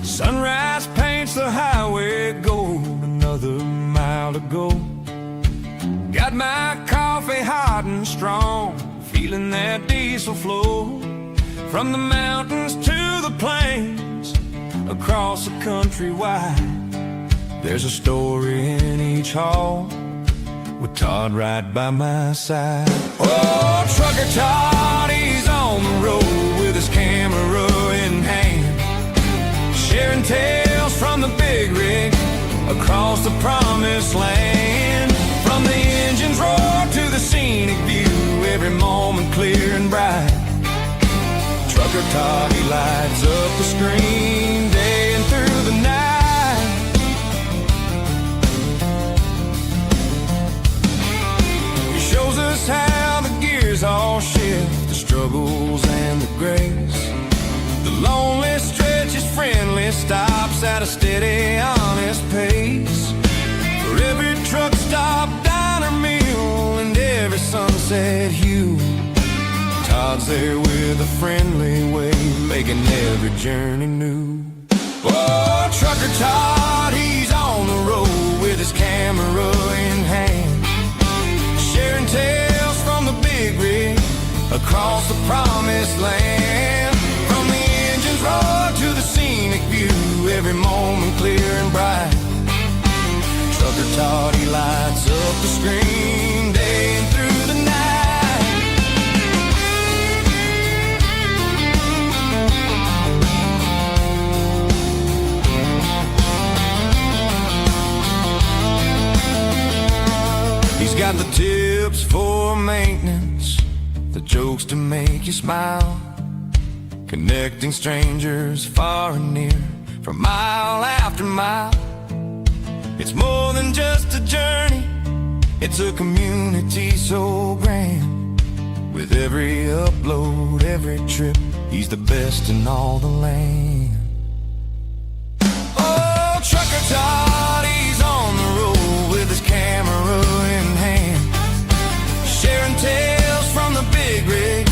Sunrise paints the highway gold, another mile to go. Got my coffee hot and strong, feeling that diesel flow. From the mountains to the plains, across the country wide, there's a story in each haul, with Todd right by my side. Oh, Trucker Todd, he's on the road with his camera in hand, sharing tales from the big rig across the promised land. From the engine's roar to the scenic view, every moment clear and bright. Trucker Todd, he lights up the screen day and through the night. He shows us how the gears all shift, the struggles and the grace. The lonely stretch is friendly, stops at a steady, honest pace. For every truck stop, diner meal, and every sunset hue, Todd's there with a friendly wave, making every journey new. Oh, Trucker Todd, he's on the road with his camera in hand, sharing tales from the big rig across the promised land. From the engine's roar to the scenic view, every moment clear and bright. Trucker Todd, he lights up the screen day and through the night. He's got the tips for maintenance, the jokes to make you smile, connecting strangers far and near, from mile after mile. It's more than just a journey, it's a community so grand. With every upload, every trip, he's the best in all the land. Oh, Trucker Todd, he's on the road with his camera in hand, sharing tales from the big rig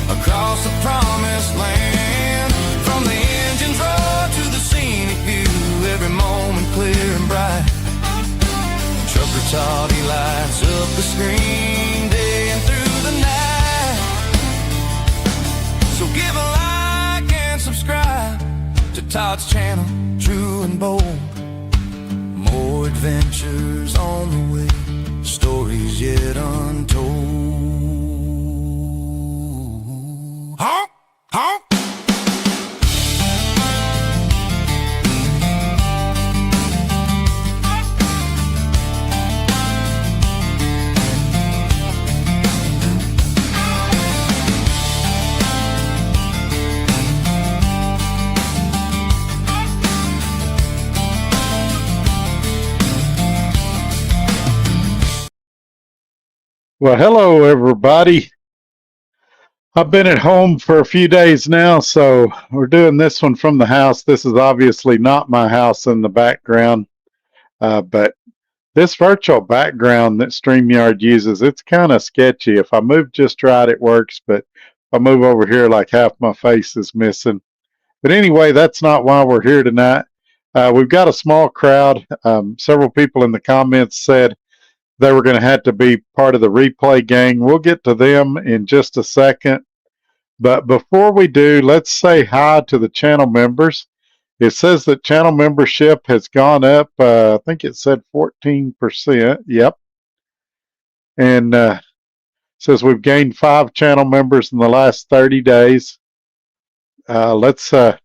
across the promised land. From the engine's roar to the scenic view, every moment clear and bright. Trucker Todd, he lights up the screen day and through the night. So give a like and subscribe to Todd's channel, true and bold. More adventures on the way, stories yet untold. Honk, honk. Well, hello, everybody. I've been at home for a few days now, so we're doing this one from the house. This is obviously not my house in the background, but this virtual background that StreamYard uses, it's kind of sketchy. If I move just right, it works, but if I move over here, like half my face is missing. But anyway, that's not why we're here tonight. We've got a small crowd. Several people in the comments said they were going to have to be part of the replay gang. We'll get to them in just a second. But before we do, let's say hi to the channel members. It says that channel membership has gone up. I think it said 14%. Yep. And says we've gained 5 channel members in the last 30 days. Let's go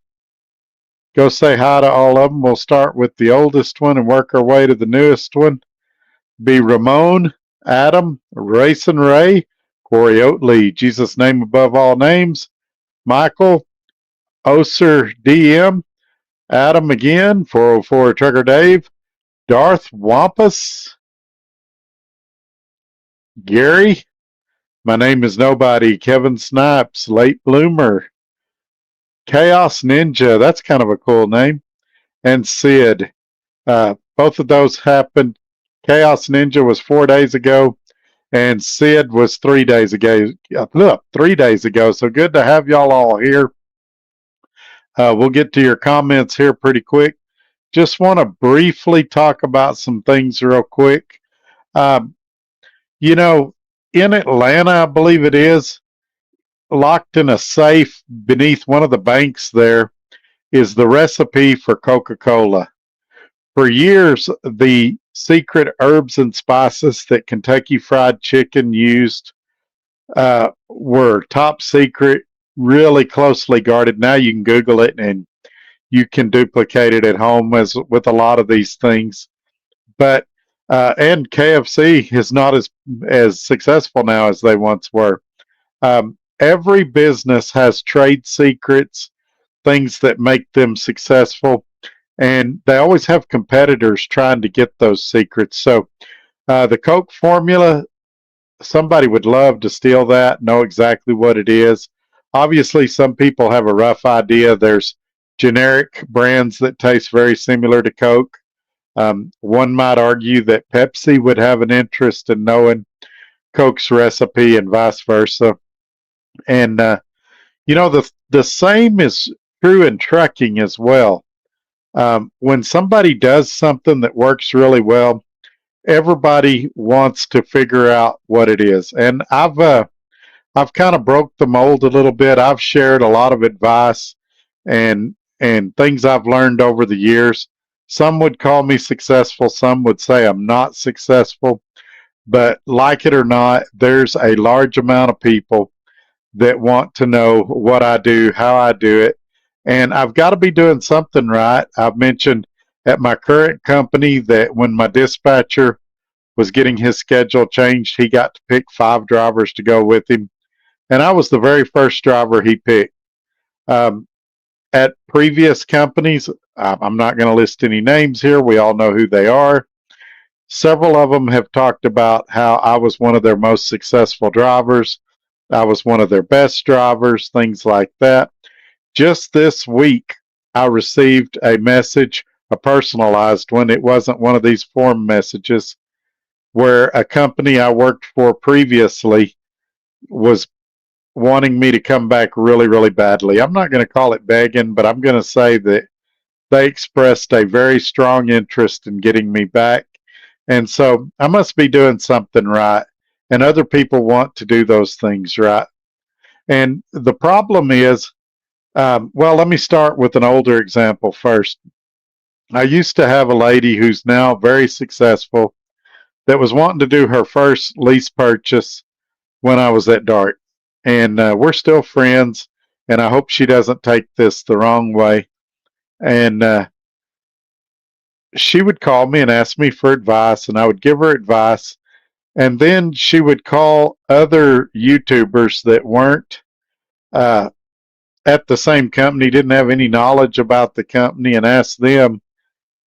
say hi to all of them. We'll start with the oldest one and work our way to the newest one. Be Ramon, Adam, Rayson Ray, Corey Oatley, Jesus' name above all names, Michael, Oser DM, Adam again, 404 Trucker Dave, Darth Wampus, Gary, my name is Nobody, Kevin Snipes, Late Bloomer, Chaos Ninja, that's kind of a cool name, and Sid. Both of those happened. Chaos Ninja was 4 days ago, and Sid was 3 days ago. Look, 3 days ago. So good to have y'all all here. We'll get to your comments here pretty quick. Just want to briefly talk about some things real quick. Um, in Atlanta, I believe it is, locked in a safe beneath one of the banks there is the recipe for Coca-Cola. For years, the secret herbs and spices that Kentucky Fried Chicken used were top secret, really closely guarded. Now you can Google it and you can duplicate it at home, as with a lot of these things. But and KFC is not as successful now as they once were. Every business has trade secrets, things that make them successful, and they always have competitors trying to get those secrets. So the Coke formula, somebody would love to steal that, know exactly what it is. Obviously, some people have a rough idea. There's generic brands that taste very similar to Coke. One might argue that Pepsi would have an interest in knowing Coke's recipe and vice versa. And the same is true in trucking as well. When somebody does something that works really well, everybody wants to figure out what it is. And I've kind of broke the mold a little bit. I've shared a lot of advice and things I've learned over the years. Some would call me successful, some would say I'm not successful, but like it or not, there's a large amount of people that want to know what I do, how I do it, and I've got to be doing something right. I've mentioned at my current company that when my dispatcher was getting his schedule changed, he got to pick 5 drivers to go with him, and I was the very first driver he picked. At previous companies, I'm not going to list any names here. We all know who they are. Several of them have talked about how I was one of their most successful drivers. I was one of their best drivers, things like that. Just this week, I received a message, a personalized one. It wasn't one of these form messages, where a company I worked for previously was wanting me to come back really, really badly. I'm not going to call it begging, but I'm going to say that they expressed a very strong interest in getting me back. And so I must be doing something right. And other people want to do those things right. And the problem is, well, let me start with an older example first. I used to have a lady who's now very successful that was wanting to do her first lease purchase when I was at DART. And we're still friends, and I hope she doesn't take this the wrong way. And she would call me and ask me for advice, and I would give her advice. And then she would call other YouTubers that weren't at the same company, didn't have any knowledge about the company, and ask them.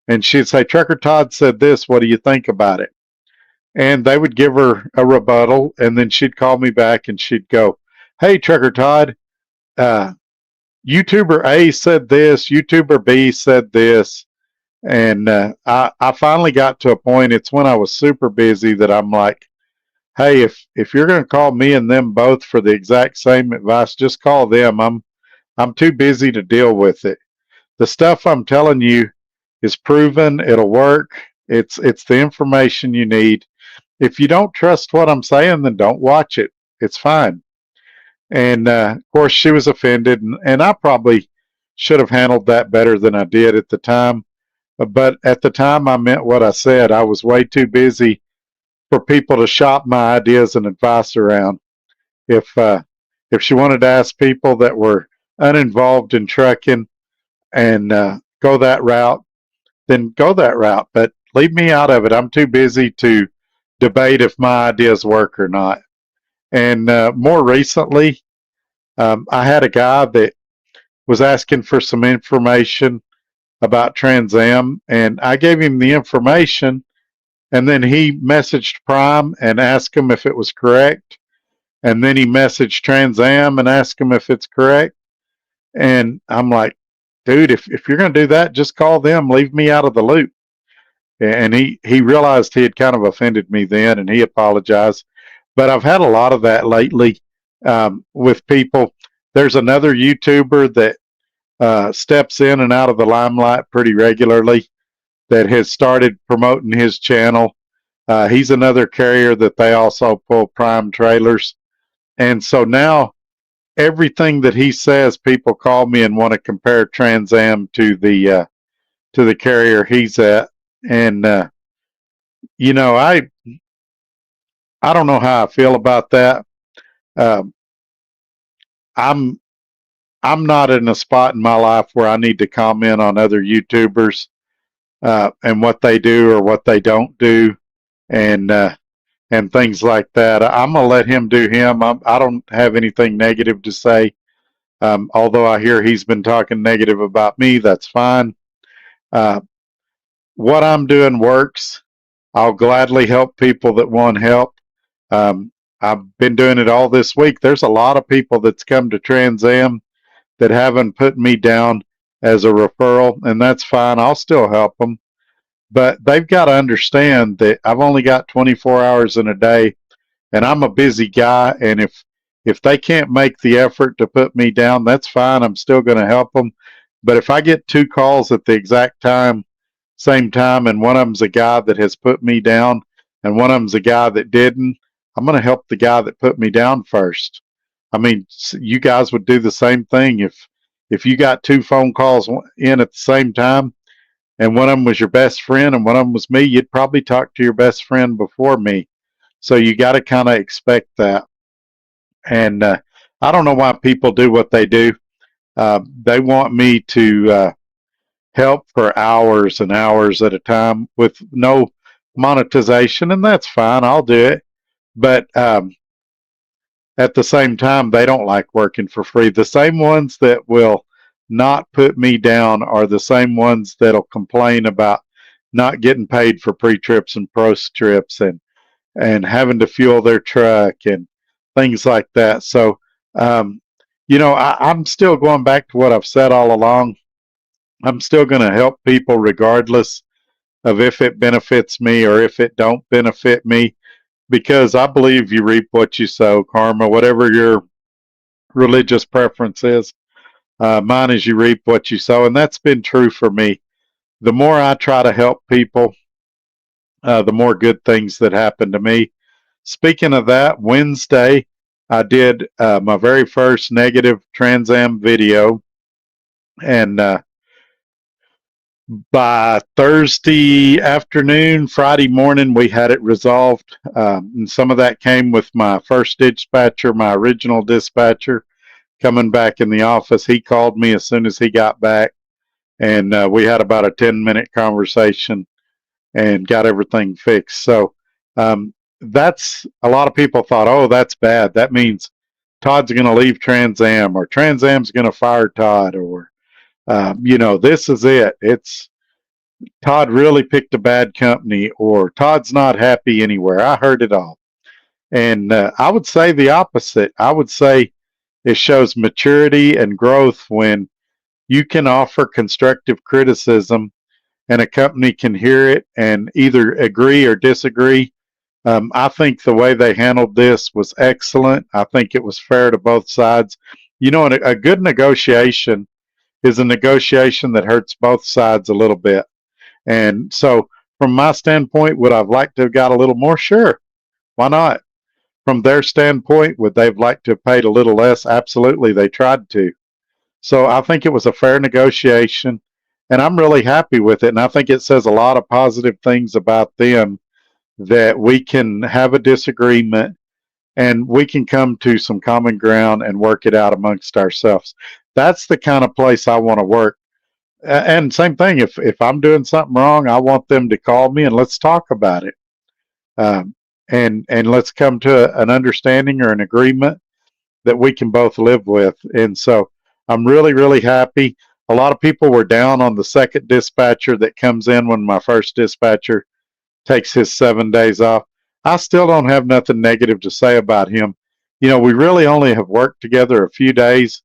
And she'd say, Trucker Todd said this, what do you think about it? and they would give her a rebuttal, and then she'd call me back and she'd go, "Hey, Trucker Todd, uh, YouTuber A said this, YouTuber B said this." And I finally got to a point, it's when I was super busy, that I'm like, hey, if you're going to call me and them both for the exact same advice, just call them. I'm too busy to deal with it. The stuff I'm telling you is proven. It'll work. It's the information you need. If you don't trust what I'm saying, then don't watch it. It's fine. And of course, she was offended, and I probably should have handled that better than I did at the time. But at the time, I meant what I said. I was way too busy for people to shop my ideas and advice around. If uh, if she wanted to ask people that were uninvolved in trucking and go that route, then go that route. But leave me out of it. I'm too busy to debate if my ideas work or not. And more recently, I had a guy that was asking for some information about TransAm, and I gave him the information, and then he messaged Prime and asked him if it was correct, and then he messaged TransAm and asked him if it's correct. And I'm like, dude, if you're going to do that, just call them. Leave me out of the loop. And he realized he had kind of offended me then, and he apologized. But I've had a lot of that lately with people. There's another YouTuber that steps in and out of the limelight pretty regularly that has started promoting his channel. He's another carrier that they also pull prime trailers. And so now everything that he says, people call me and want to compare TransAm to the carrier he's at. And you know, I don't know how I feel about that. Um, I'm I'm not in a spot in my life where I need to comment on other YouTubers and what they do or what they don't do, and and things like that. I'm gonna let him do him. I don't have anything negative to say. Although I hear he's been talking negative about me, that's fine. Uh, what I'm doing works. I'll gladly help people that want help. Um, I've been doing it all this week. There's a lot of people that's come to TransAm that haven't put me down as a referral, and that's fine. I'll still help them. But they've got to understand that I've only got 24 hours in a day, and I'm a busy guy. And if they can't make the effort to put me down, that's fine. I'm still going to help them. But if I get two calls at the exact same time, and one of them's a guy that has put me down, and one of them's a guy that didn't, I'm going to help the guy that put me down first. I mean, you guys would do the same thing if you got two phone calls in at the same time, and one of them was your best friend and one of them was me. You'd probably talk to your best friend before me. So you got to kind of expect that. And I don't know why people do what they do. They want me to help for hours and hours at a time with no monetization, and that's fine. I'll do it. But at the same time, they don't like working for free. The same ones that will not put me down are the same ones that'll complain about not getting paid for pre-trips and post-trips and having to fuel their truck and things like that. So, you know, I'm still going back to what I've said all along. I'm still going to help people regardless of if it benefits me or if it don't benefit me, because I believe you reap what you sow, karma, whatever your religious preference is. Mine is you reap what you sow, and that's been true for me. The more I try to help people, the more good things that happen to me. Speaking of that, Wednesday, I did my very first negative TransAm video, and by Thursday afternoon, Friday morning, we had it resolved. And some of that came with my first dispatcher, my original dispatcher, coming back in the office. He called me as soon as he got back, and we had about a 10-minute conversation and got everything fixed. So that's a lot of people thought, oh, that's bad. That means Todd's going to leave TransAm, or TransAm's going to fire Todd, or you know, this is it. Todd really picked a bad company, or Todd's not happy anywhere. I heard it all. And I would say the opposite. I would say it shows maturity and growth when you can offer constructive criticism and a company can hear it and either agree or disagree. I think the way they handled this was excellent. I think it was fair to both sides. You know, a good negotiation is a negotiation that hurts both sides a little bit. And so, from my standpoint, would I've liked to have got a little more? Sure. Why not? From their standpoint, would they've liked to have paid a little less? Absolutely. They tried to. So I think it was a fair negotiation, and I'm really happy with it. And I think it says a lot of positive things about them, that we can have a disagreement and we can come to some common ground and work it out amongst ourselves. That's the kind of place I want to work. And same thing, if I'm doing something wrong, I want them to call me and let's talk about it. Um, and let's come to an understanding or an agreement that we can both live with. And so I'm really, really happy. A lot of people were down on the second dispatcher that comes in when my first dispatcher takes his 7 days off. I still don't have nothing negative to say about him. You know, we really only have worked together a few days.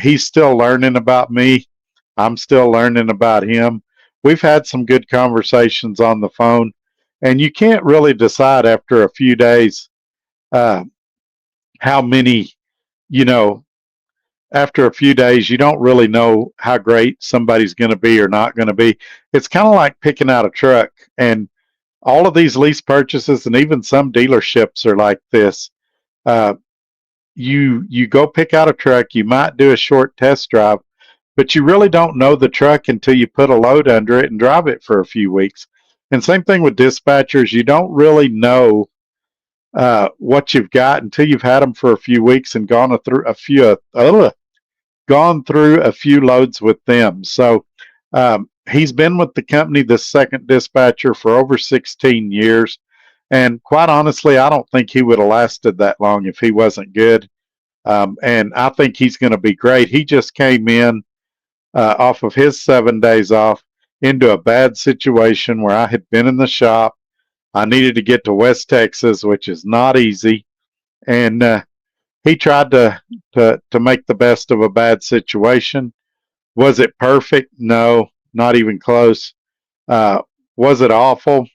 He's still learning about me. I'm still learning about him. We've had some good conversations on the phone, and you can't really decide after a few days uh, how many, you know, after a few days, you don't really know how great somebody's going to be or not going to be. It's kind of like picking out a truck, and all of these lease purchases and even some dealerships are like this. Uh, you go pick out a truck, you might do a short test drive, but you really don't know the truck until you put a load under it and drive it for a few weeks. And same thing with dispatchers, you don't really know what you've got until you've had them for a few weeks and gone through a few loads with them. So he's been with the company, this second dispatcher, for over 16 years. And quite honestly, I don't think he would have lasted that long if he wasn't good. And I think he's going to be great. He just came in off of his 7 days off into a bad situation where I had been in the shop. I needed to get to West Texas, which is not easy. And he tried to make the best of a bad situation. Was it perfect? No, not even close. Was it awful?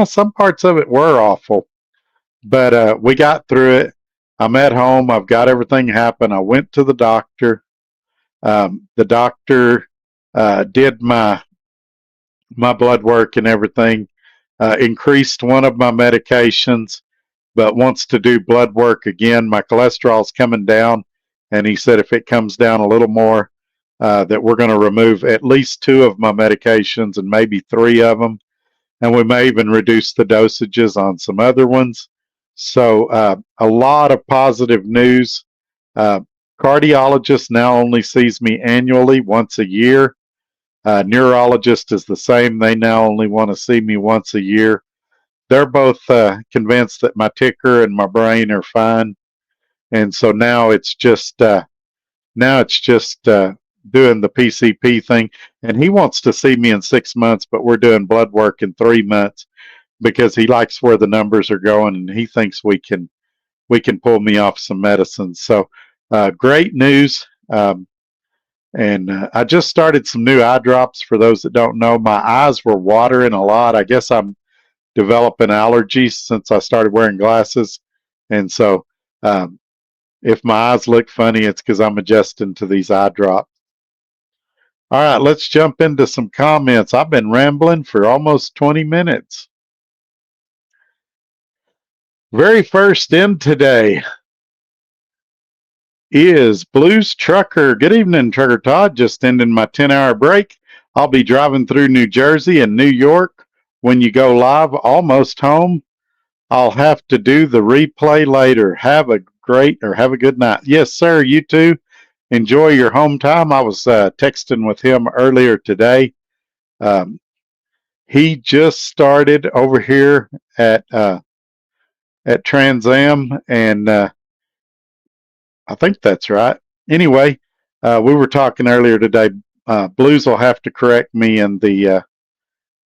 Some parts of it were awful, but we got through it. I'm at home. I've got everything happen. I went to the doctor. The doctor did my blood work and everything. Increased one of my medications, but wants to do blood work again. My cholesterol's coming down, and he said if it comes down a little more, that we're going to remove at least 2 of my medications and maybe 3 of them, and we may even reduce the dosages on some other ones. So a lot of positive news. Cardiologist now only sees me annually once a year. Neurologist is the same. They now only want to see me once a year. They're both convinced that my ticker and my brain are fine, and so now it's just doing the PCP thing. And he wants to see me in 6 months, but we're doing blood work in 3 months because he likes where the numbers are going, and he thinks we can pull me off some medicines. So great news. And I just started some new eye drops. For those that don't know, my eyes were watering a lot. I guess I'm developing allergies since I started wearing glasses. And so if my eyes look funny, it's because I'm adjusting to these eye drops. All right, let's jump into some comments. I've been rambling for almost 20 minutes. Very first in today is Blues Trucker. Good evening, Trucker Todd. Just ending my 10-hour break. I'll be driving through New Jersey and New York when you go live. Almost home. I'll have to do the replay later. Have a good night. Yes, sir. You too. Enjoy your home time. I was texting with him earlier today. He just started over here at TransAm, and I think that's right. Anyway, we were talking earlier today. Blues will have to correct me in the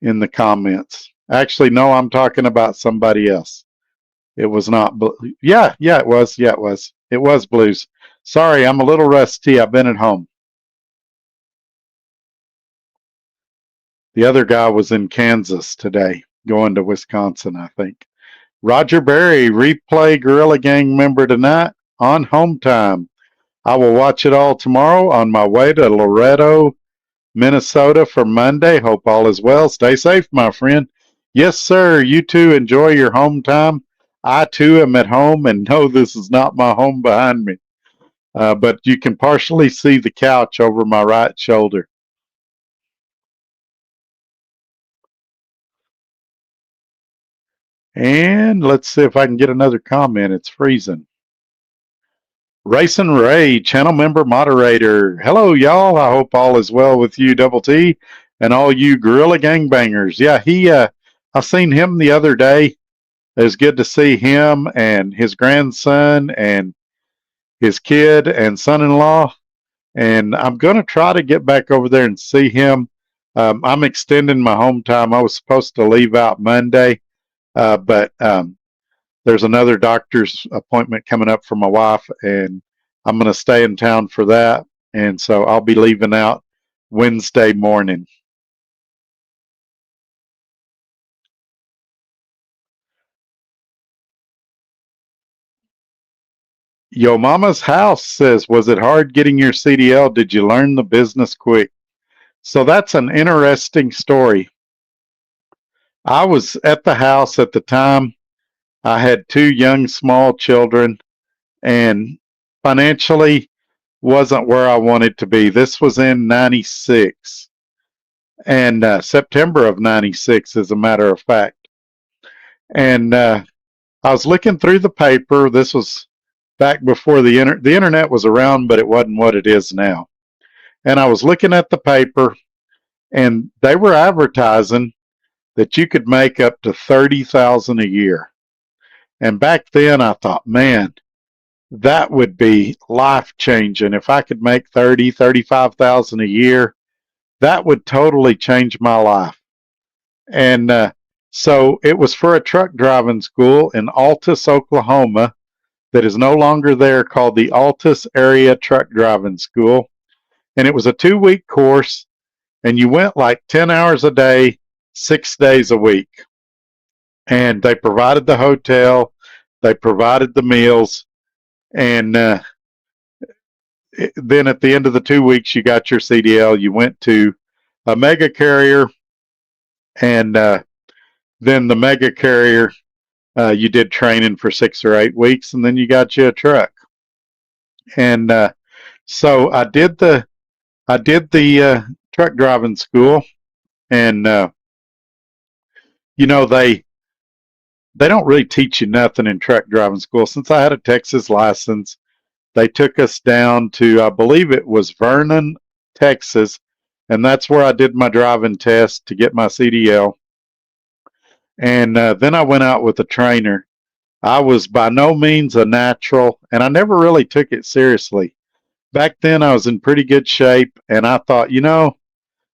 in the comments. Actually, no, I'm talking about somebody else. It was not. Yeah, it was. Yeah, it was. It was Blues. Sorry, I'm a little rusty. I've been at home. The other guy was in Kansas today, going to Wisconsin, I think. Roger Berry, replay Gorilla Gang member tonight on Home Time. I will watch it all tomorrow on my way to Loretto, Minnesota for Monday. Hope all is well. Stay safe, my friend. Yes, sir. You too. Enjoy your home time. I too am at home and know this is not my home behind me. But you can partially see the couch over my right shoulder. And let's see if I can get another comment. It's freezing. Racing Ray, channel member moderator. Hello, y'all. I hope all is well with you, Double T, and all you Gorilla Gangbangers. Yeah, I seen him the other day. It was good to see him and his grandson and his kid and son-in-law. And I'm going to try to get back over there and see him. I'm extending my home time. I was supposed to leave out Monday, but there's another doctor's appointment coming up for my wife, and I'm going to stay in town for that. And so I'll be leaving out Wednesday morning. Yo Mama's House says, was it hard getting your CDL? Did you learn the business quick? So that's an interesting story. I was at the house at the time. I had two young, small children, and financially wasn't where I wanted to be. This was in 96, and September of 96, as a matter of fact. And I was looking through the paper. This was back before the internet was around, but it wasn't what it is now. And I was looking at the paper, and they were advertising that you could make up to $30,000 a year. And back then I thought, man, that would be life changing. If I could make 30, 35,000 a year, that would totally change my life. And so it was for a truck driving school in Altus, Oklahoma, that is no longer there, called the Altus Area Truck Driving School. And it was a 2-week course, and you went like 10 hours a day, 6 days a week. And they provided the hotel, they provided the meals, and then at the end of the 2 weeks, you got your CDL. You went to a mega carrier, and then the mega carrier, you did training for 6 or 8 weeks, and then you got you a truck. And so I did the truck driving school, and you know, they don't really teach you nothing in truck driving school. Since I had a Texas license, they took us down to, I believe it was Vernon, Texas, and that's where I did my driving test to get my CDL. And then I went out with a trainer. I was by no means a natural, and I never really took it seriously. Back then, I was in pretty good shape, and I thought, you know,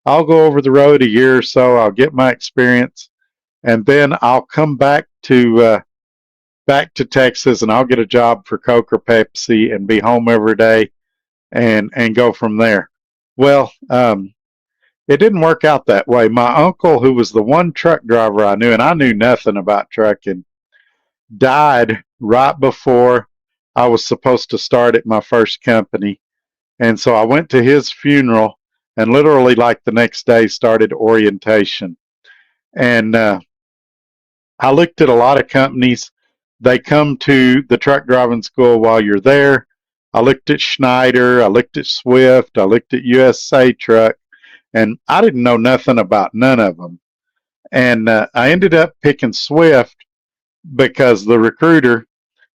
I'll go over the road a year or so, I'll get my experience, and then I'll come back to Texas, and I'll get a job for Coke or Pepsi and be home every day, and go from there. Well, it didn't work out that way. My uncle, who was the one truck driver I knew, and I knew nothing about trucking, died right before I was supposed to start at my first company. And so I went to his funeral, and literally like the next day started orientation. And I looked at a lot of companies. They come to the truck driving school while you're there. I looked at Schneider, I looked at Swift, I looked at USA Truck, and I didn't know nothing about none of them. And I ended up picking Swift because the recruiter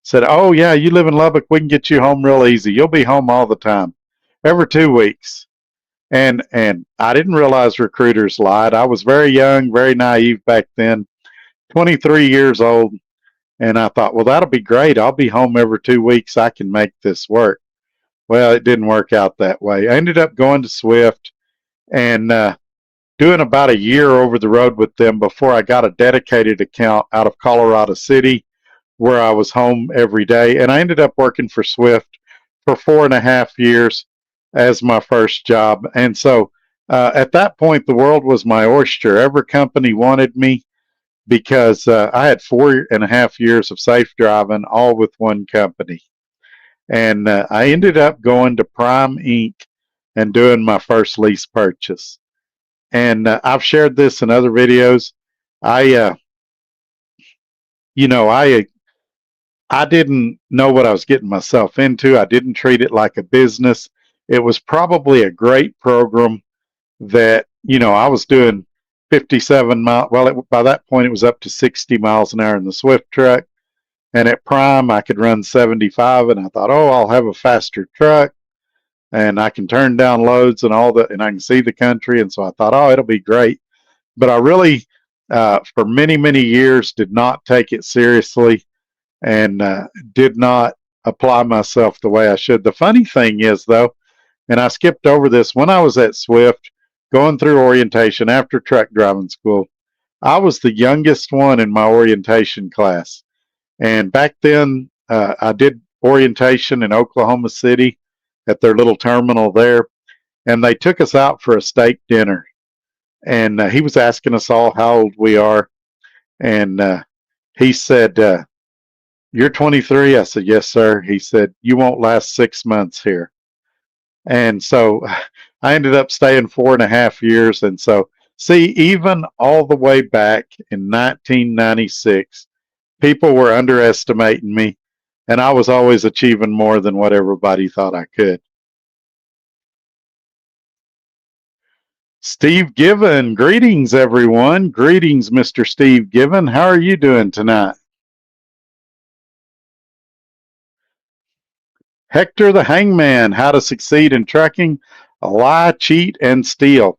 said, oh yeah, you live in Lubbock, we can get you home real easy. You'll be home all the time, every 2 weeks. And I didn't realize recruiters lied. I was very young, very naive back then, 23 years old. And I thought, well, that'll be great. I'll be home every 2 weeks. I can make this work. Well, it didn't work out that way. I ended up going to Swift, and doing about a year over the road with them before I got a dedicated account out of Colorado City where I was home every day. And I ended up working for Swift for 4.5 years as my first job. And so at that point, the world was my oyster. Every company wanted me because I had 4.5 years of safe driving, all with one company. And I ended up going to Prime Inc. and doing my first lease purchase. And I've shared this in other videos. I, you know, I didn't know what I was getting myself into. I didn't treat it like a business. It was probably a great program that, I was doing 57 miles. Well, by that point, it was up to 60 miles an hour in the Swift truck. And at Prime, I could run 75. And I thought, oh, I'll have a faster truck and I can turn down loads and all that, and I can see the country. And so I thought, oh, it'll be great. But I really, for many, many years, did not take it seriously and did not apply myself the way I should. The funny thing is, though, and I skipped over this, when I was at Swift going through orientation after truck driving school, I was the youngest one in my orientation class. And back then, I did orientation in Oklahoma City at their little terminal there. And they took us out for a steak dinner. And he was asking us all how old we are. And he said, you're 23? I said, yes, sir. He said, you won't last 6 months here. And so I ended up staying 4.5 years. And so, see, even all the way back in 1996, people were underestimating me, and I was always achieving more than what everybody thought I could. Steve Given, greetings, everyone. Greetings, Mr. Steve Given. How are you doing tonight? Hector the Hangman, how to succeed in trucking, lie, cheat, and steal.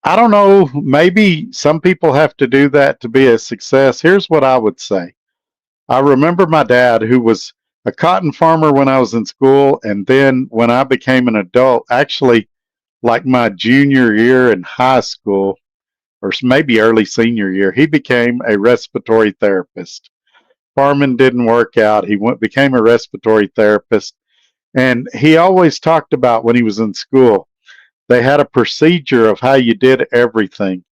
I don't know, maybe some people have to do that to be a success. Here's what I would say. I remember my dad, who was a cotton farmer when I was in school, and then when I became an adult, actually like my junior year in high school, or maybe early senior year, he became a respiratory therapist. Farming didn't work out. He became a respiratory therapist. And he always talked about when he was in school, they had a procedure of how you did everything.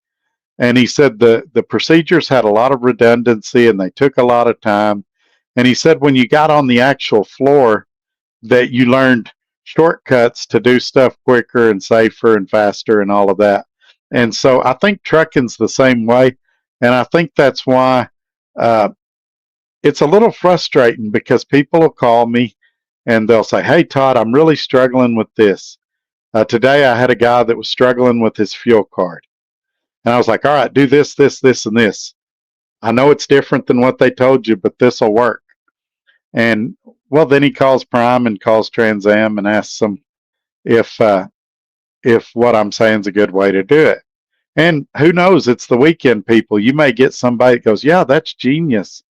And he said the procedures had a lot of redundancy and they took a lot of time. And he said when you got on the actual floor that you learned shortcuts to do stuff quicker and safer and faster and all of that. And so I think trucking's the same way. And I think that's why it's a little frustrating because people will call me and they'll say, hey, Todd, I'm really struggling with this. Today I had a guy that was struggling with his fuel card. And I was like, all right, do this, this, this, and this. I know it's different than what they told you, but this will work. And well, then he calls Prime and calls TransAm and asks them if what I'm saying is a good way to do it. And who knows? It's the weekend people. You may get somebody that goes, yeah, that's genius.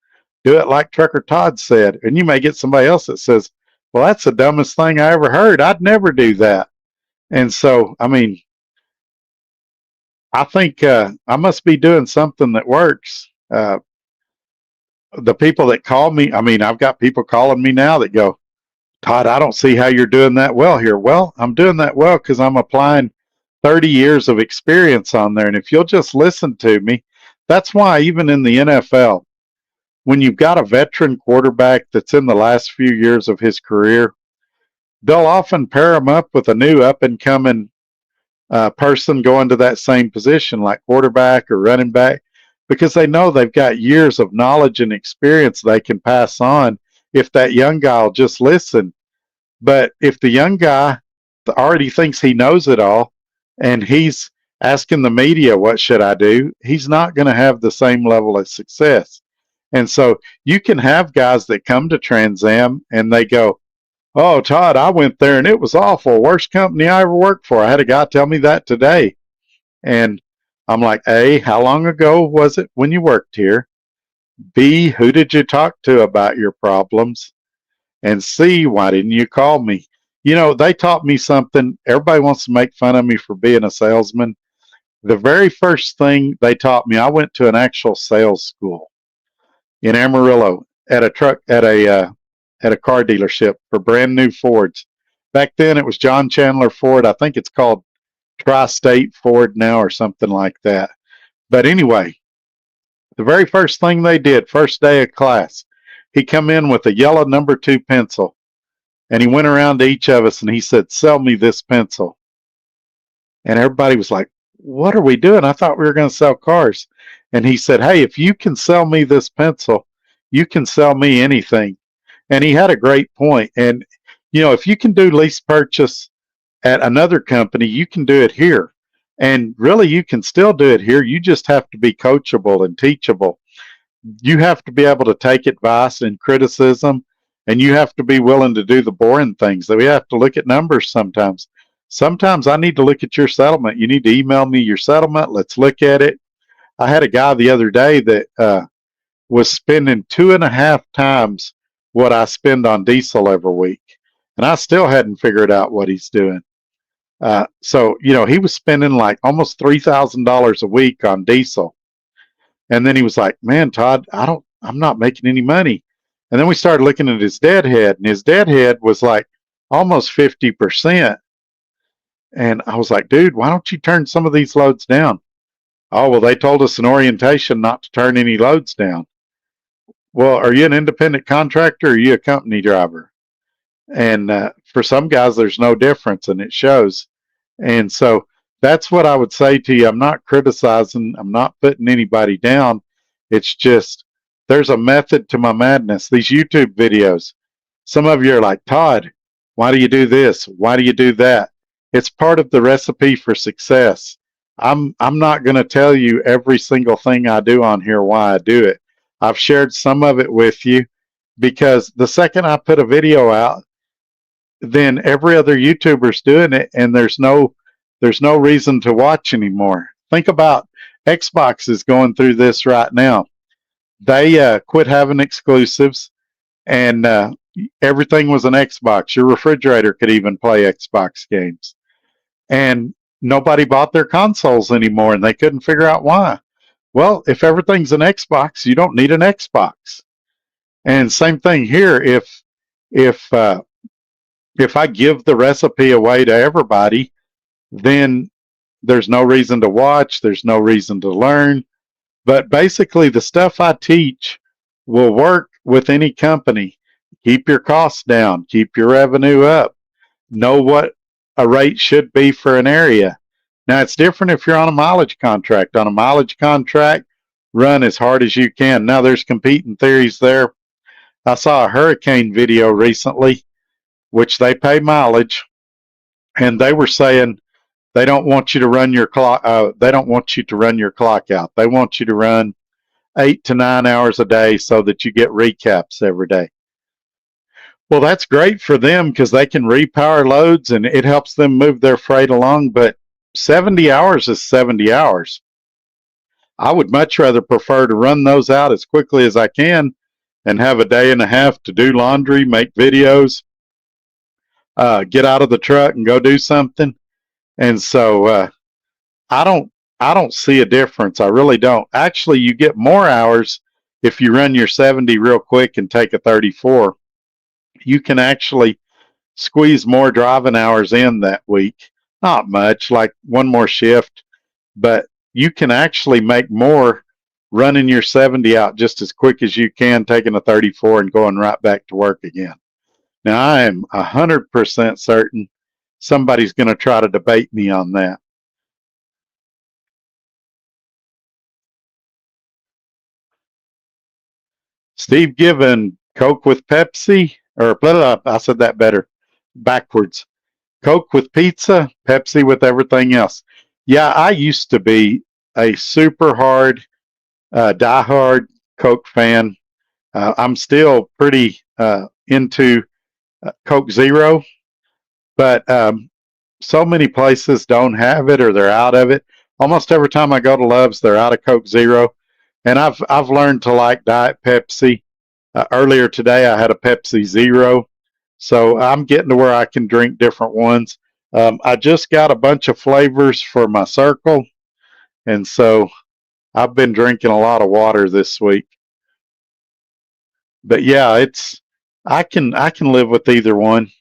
Do it like Trucker Todd said. And you may get somebody else that says, well, that's the dumbest thing I ever heard. I'd never do that. And so, I mean, I think I must be doing something that works. The people that call me, I mean, I've got people calling me now that go, Todd, I don't see how you're doing that well here. Well, I'm doing that well because I'm applying 30 years of experience on there. And if you'll just listen to me, that's why even in the NFL, when you've got a veteran quarterback that's in the last few years of his career, they'll often pair him up with a new up and coming person going to that same position, like quarterback or running back, because they know they've got years of knowledge and experience they can pass on if that young guy will just listen. But if the young guy already thinks he knows it all and he's asking the media, what should I do? He's not going to have the same level of success. And so you can have guys that come to TransAm and they go, oh, Todd, I went there and it was awful. Worst company I ever worked for. I had a guy tell me that today. And I'm like, A, how long ago was it when you worked here? B, who did you talk to about your problems? And C, why didn't you call me? You know, they taught me something. Everybody wants to make fun of me for being a salesman. The very first thing they taught me, I went to an actual sales school in Amarillo at a truck at a car dealership for brand new Fords. Back then, it was John Chandler Ford. I think it's called Tri-State Ford now or something like that. But anyway, the very first thing they did, first day of class, he come in with a yellow number 2 pencil, and he went around to each of us and he said, "Sell me this pencil." And everybody was like, "What are we doing? I thought we were going to sell cars." And he said, "Hey, if you can sell me this pencil, you can sell me anything." And he had a great point. And, if you can do lease purchase at another company, you can do it here. And really, you can still do it here. You just have to be coachable and teachable. You have to be able to take advice and criticism, and you have to be willing to do the boring things. So we have to look at numbers sometimes. Sometimes I need to look at your settlement. You need to email me your settlement. Let's look at it. I had a guy the other day that was spending 2.5 times what I spend on diesel every week, and I still hadn't figured out what he's doing. So he was spending like almost $3,000 a week on diesel. And then he was like, "Man, Todd, I'm not making any money." And then we started looking at his deadhead, and his deadhead was like almost 50%. And I was like, "Dude, why don't you turn some of these loads down?" "Oh, well, they told us in orientation not to turn any loads down." "Well, are you an independent contractor or are you a company driver?" And for some guys, there's no difference, and it shows. And so that's what I would say to you. I'm not criticizing, I'm not putting anybody down. It's just there's a method to my madness. These YouTube videos, some of you are like, "Todd, why do you do this? Why do you do that?" It's part of the recipe for success. I'm not going to tell you every single thing I do on here why I do it. I've shared some of it with you because the second I put a video out, then every other YouTuber's doing it, and there's no reason to watch anymore. Think about Xbox is going through this right now. They quit having exclusives, and everything was an Xbox. Your refrigerator could even play Xbox games, and nobody bought their consoles anymore, and they couldn't figure out why. Well, if everything's an Xbox, you don't need an Xbox. And same thing here. If I give the recipe away to everybody, then there's no reason to watch, there's no reason to learn. But basically, the stuff I teach will work with any company. Keep your costs down, keep your revenue up, know what a rate should be for an area. Now, it's different if you're on a mileage contract. On a mileage contract, run as hard as you can. Now, there's competing theories there. I saw a hurricane video recently, which they pay mileage, and they were saying they don't want you to run your clock. They don't want you to run your clock out. They want you to run 8 to 9 hours a day so that you get recaps every day. Well, that's great for them because they can repower loads and it helps them move their freight along. But 70 hours is 70 hours. I would much rather prefer to run those out as quickly as I can and have a day and a half to do laundry, make videos, get out of the truck and go do something. And so I don't see a difference. I really don't. Actually, you get more hours if you run your 70 real quick and take a 34. You can actually squeeze more driving hours in that week. Not much, like one more shift, but you can actually make more running your 70 out just as quick as you can, taking a 34 and going right back to work again. Now, I am 100% certain somebody's going to try to debate me on that. Steve Given, Coke with Pepsi, or blah, blah, I said that better, backwards. Coke with pizza, Pepsi with everything else. Yeah, I used to be a super hard, diehard Coke fan. I'm still pretty into Coke Zero, but so many places don't have it or they're out of it. Almost every time I go to Love's, they're out of Coke Zero, and I've learned to like Diet Pepsi. Earlier today, I had a Pepsi Zero, so I'm getting to where I can drink different ones. I just got a bunch of flavors for my circle. And so I've been drinking a lot of water this week. But yeah, I can live with either one.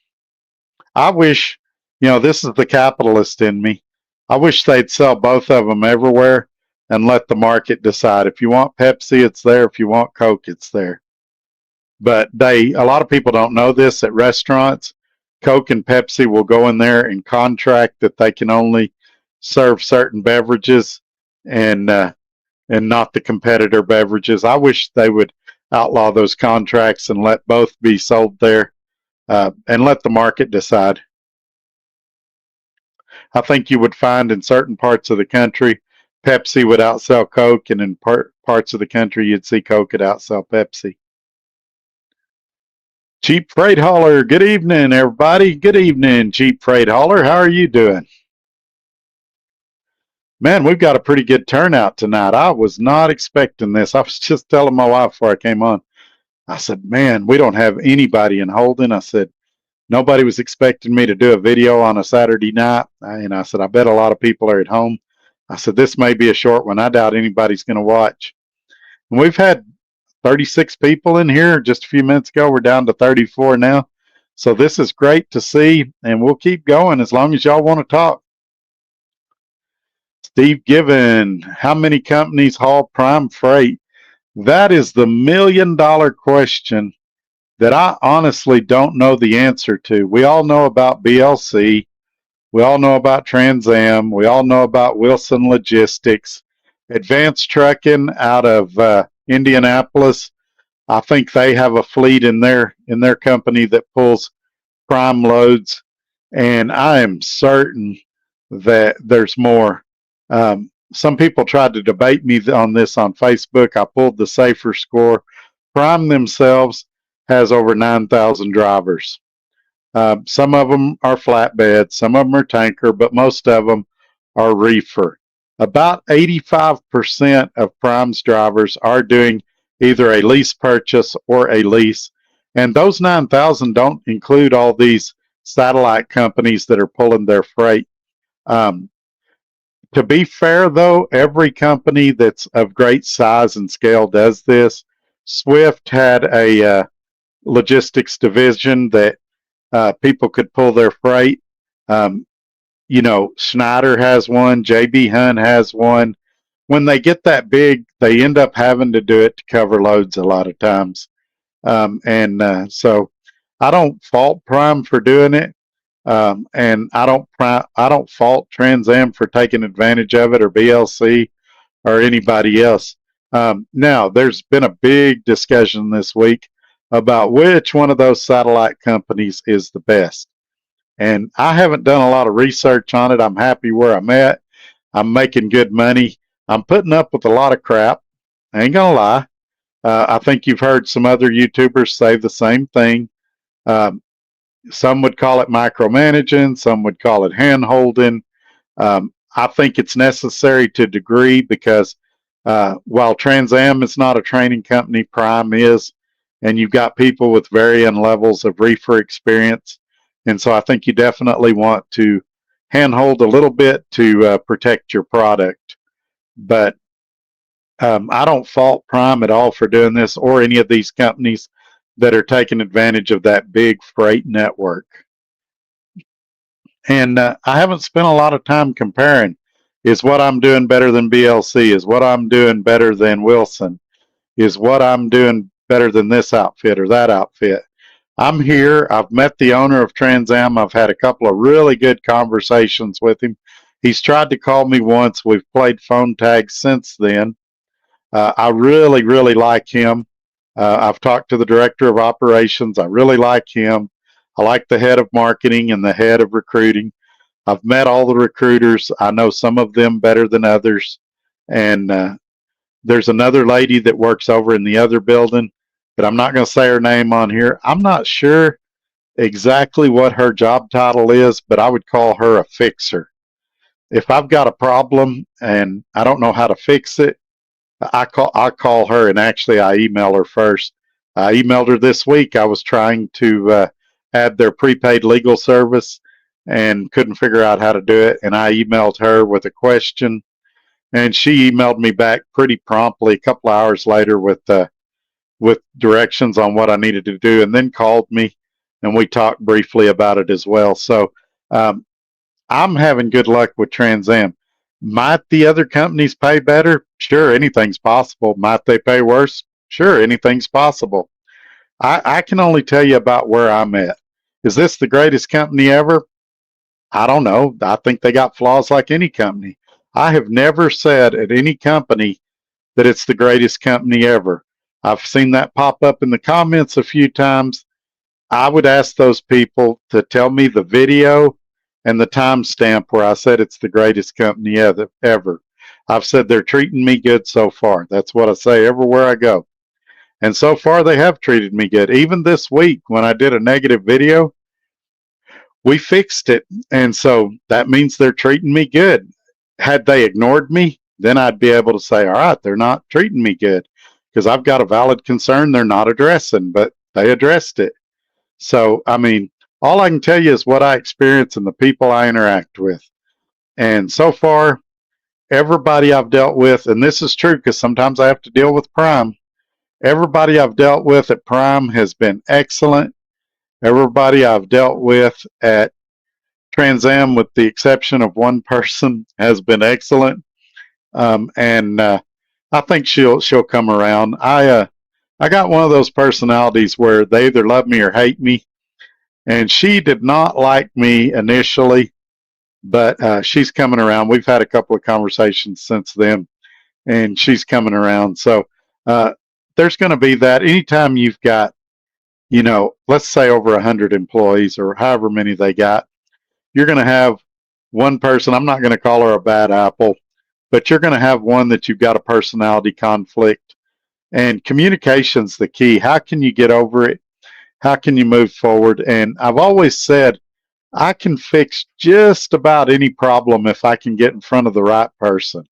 I wish, this is the capitalist in me. I wish they'd sell both of them everywhere and let the market decide. If you want Pepsi, it's there. If you want Coke, it's there. But a lot of people don't know this at restaurants. Coke and Pepsi will go in there and contract that they can only serve certain beverages and not the competitor beverages. I wish they would outlaw those contracts and let both be sold there and let the market decide. I think you would find in certain parts of the country, Pepsi would outsell Coke, and in parts of the country, you'd see Coke would outsell Pepsi. Cheap Freight Hauler, good evening, everybody. Good evening, Cheap Freight Hauler. How are you doing? Man, we've got a pretty good turnout tonight. I was not expecting this. I was just telling my wife before I came on. I said, man, we don't have anybody in Holden. I said, nobody was expecting me to do a video on a Saturday night. And I said, I bet a lot of people are at home. I said, this may be a short one. I doubt anybody's going to watch. And we've had 36 people in here just a few minutes ago. We're down to 34 now. So this is great to see, and we'll keep going as long as y'all want to talk. Steve Given, how many companies haul prime freight? That is the $1 million question that I honestly don't know the answer to. We all know about BLC. We all know about TransAm. We all know about Wilson Logistics. Advanced Trucking out of Indianapolis. I think they have a fleet in their company that pulls prime loads, and I am certain that there's more. Some people tried to debate me on this on Facebook. I pulled the safer score. Prime themselves has over 9,000 drivers. Some of them are flatbed, some of them are tanker, but most of them are reefer. About 85% of Prime's drivers are doing either a lease purchase or a lease. And those 9,000 don't include all these satellite companies that are pulling their freight. To be fair, though, every company that's of great size and scale does this. Swift had a logistics division that people could pull their freight. Schneider has one, JB Hunt has one. When they get that big, they end up having to do it to cover loads a lot of times. So I don't fault Prime for doing it. And I don't fault TransAm for taking advantage of it, or BLC, or anybody else. Now, there's been a big discussion this week about which one of those satellite companies is the best. And I haven't done a lot of research on it. I'm happy where I'm at. I'm making good money. I'm putting up with a lot of crap. I ain't gonna lie. I think you've heard some other YouTubers say the same thing. Some would call it micromanaging. Some would call it hand-holding. I think it's necessary to a degree because while TransAm is not a training company, Prime is, and you've got people with varying levels of reefer experience. And so I think you definitely want to handhold a little bit to protect your product. But I don't fault Prime at all for doing this, or any of these companies that are taking advantage of that big freight network. And I haven't spent a lot of time comparing. Is what I'm doing better than BLC? Is what I'm doing better than Wilson? Is what I'm doing better than this outfit or that outfit? I'm here. I've met the owner of TransAm. I've had a couple of really good conversations with him. He's tried to call me once. We've played phone tag since then. I really, really like him. I've talked to the director of operations. I really like him. I like the head of marketing and the head of recruiting. I've met all the recruiters. I know some of them better than others. And there's another lady that works over in the other building, but I'm not going to say her name on here. I'm not sure exactly what her job title is, but I would call her a fixer. If I've got a problem and I don't know how to fix it, I call her, and actually I email her first. I emailed her this week. I was trying to add their prepaid legal service and couldn't figure out how to do it, and I emailed her with a question, And she emailed me back pretty promptly a couple of hours later with directions on what I needed to do, and then called me, and we talked briefly about it as well. So um, I'm having good luck with TransAm. Might the other companies pay better? Sure, anything's possible. Might they pay worse? Sure, anything's possible. I can only tell you about where I'm at. Is this the greatest company ever? I don't know. I think they got flaws like any company. I have never said at any company that it's the greatest company ever. I've seen that pop up in the comments a few times. I would ask those people to tell me the video and the timestamp where I said it's the greatest company ever. I've said they're treating me good so far. That's what I say everywhere I go. And so far, they have treated me good. Even this week, when I did a negative video, we fixed it. And so that means they're treating me good. Had they ignored me, then I'd be able to say, all right, they're not treating me good because I've got a valid concern they're not addressing, but they addressed it. So, I mean, all I can tell you is what I experience and the people I interact with. And so far, everybody I've dealt with, and this is true because sometimes I have to deal with Prime, everybody I've dealt with at Prime has been excellent. Everybody I've dealt with at TransAm, with the exception of one person, has been excellent. And I think she'll come around. I got one of those personalities where they either love me or hate me, and she did not like me initially, but she's coming around. We've had a couple of conversations since then, and she's coming around. So there's going to be that. Anytime you've got, let's say over 100 employees or however many they got, you're going to have one person. I'm not going to call her a bad apple, but you're going to have one that you've got a personality conflict. And communication's the key. How can you get over it? How can you move forward? And I've always said I can fix just about any problem if I can get in front of the right person.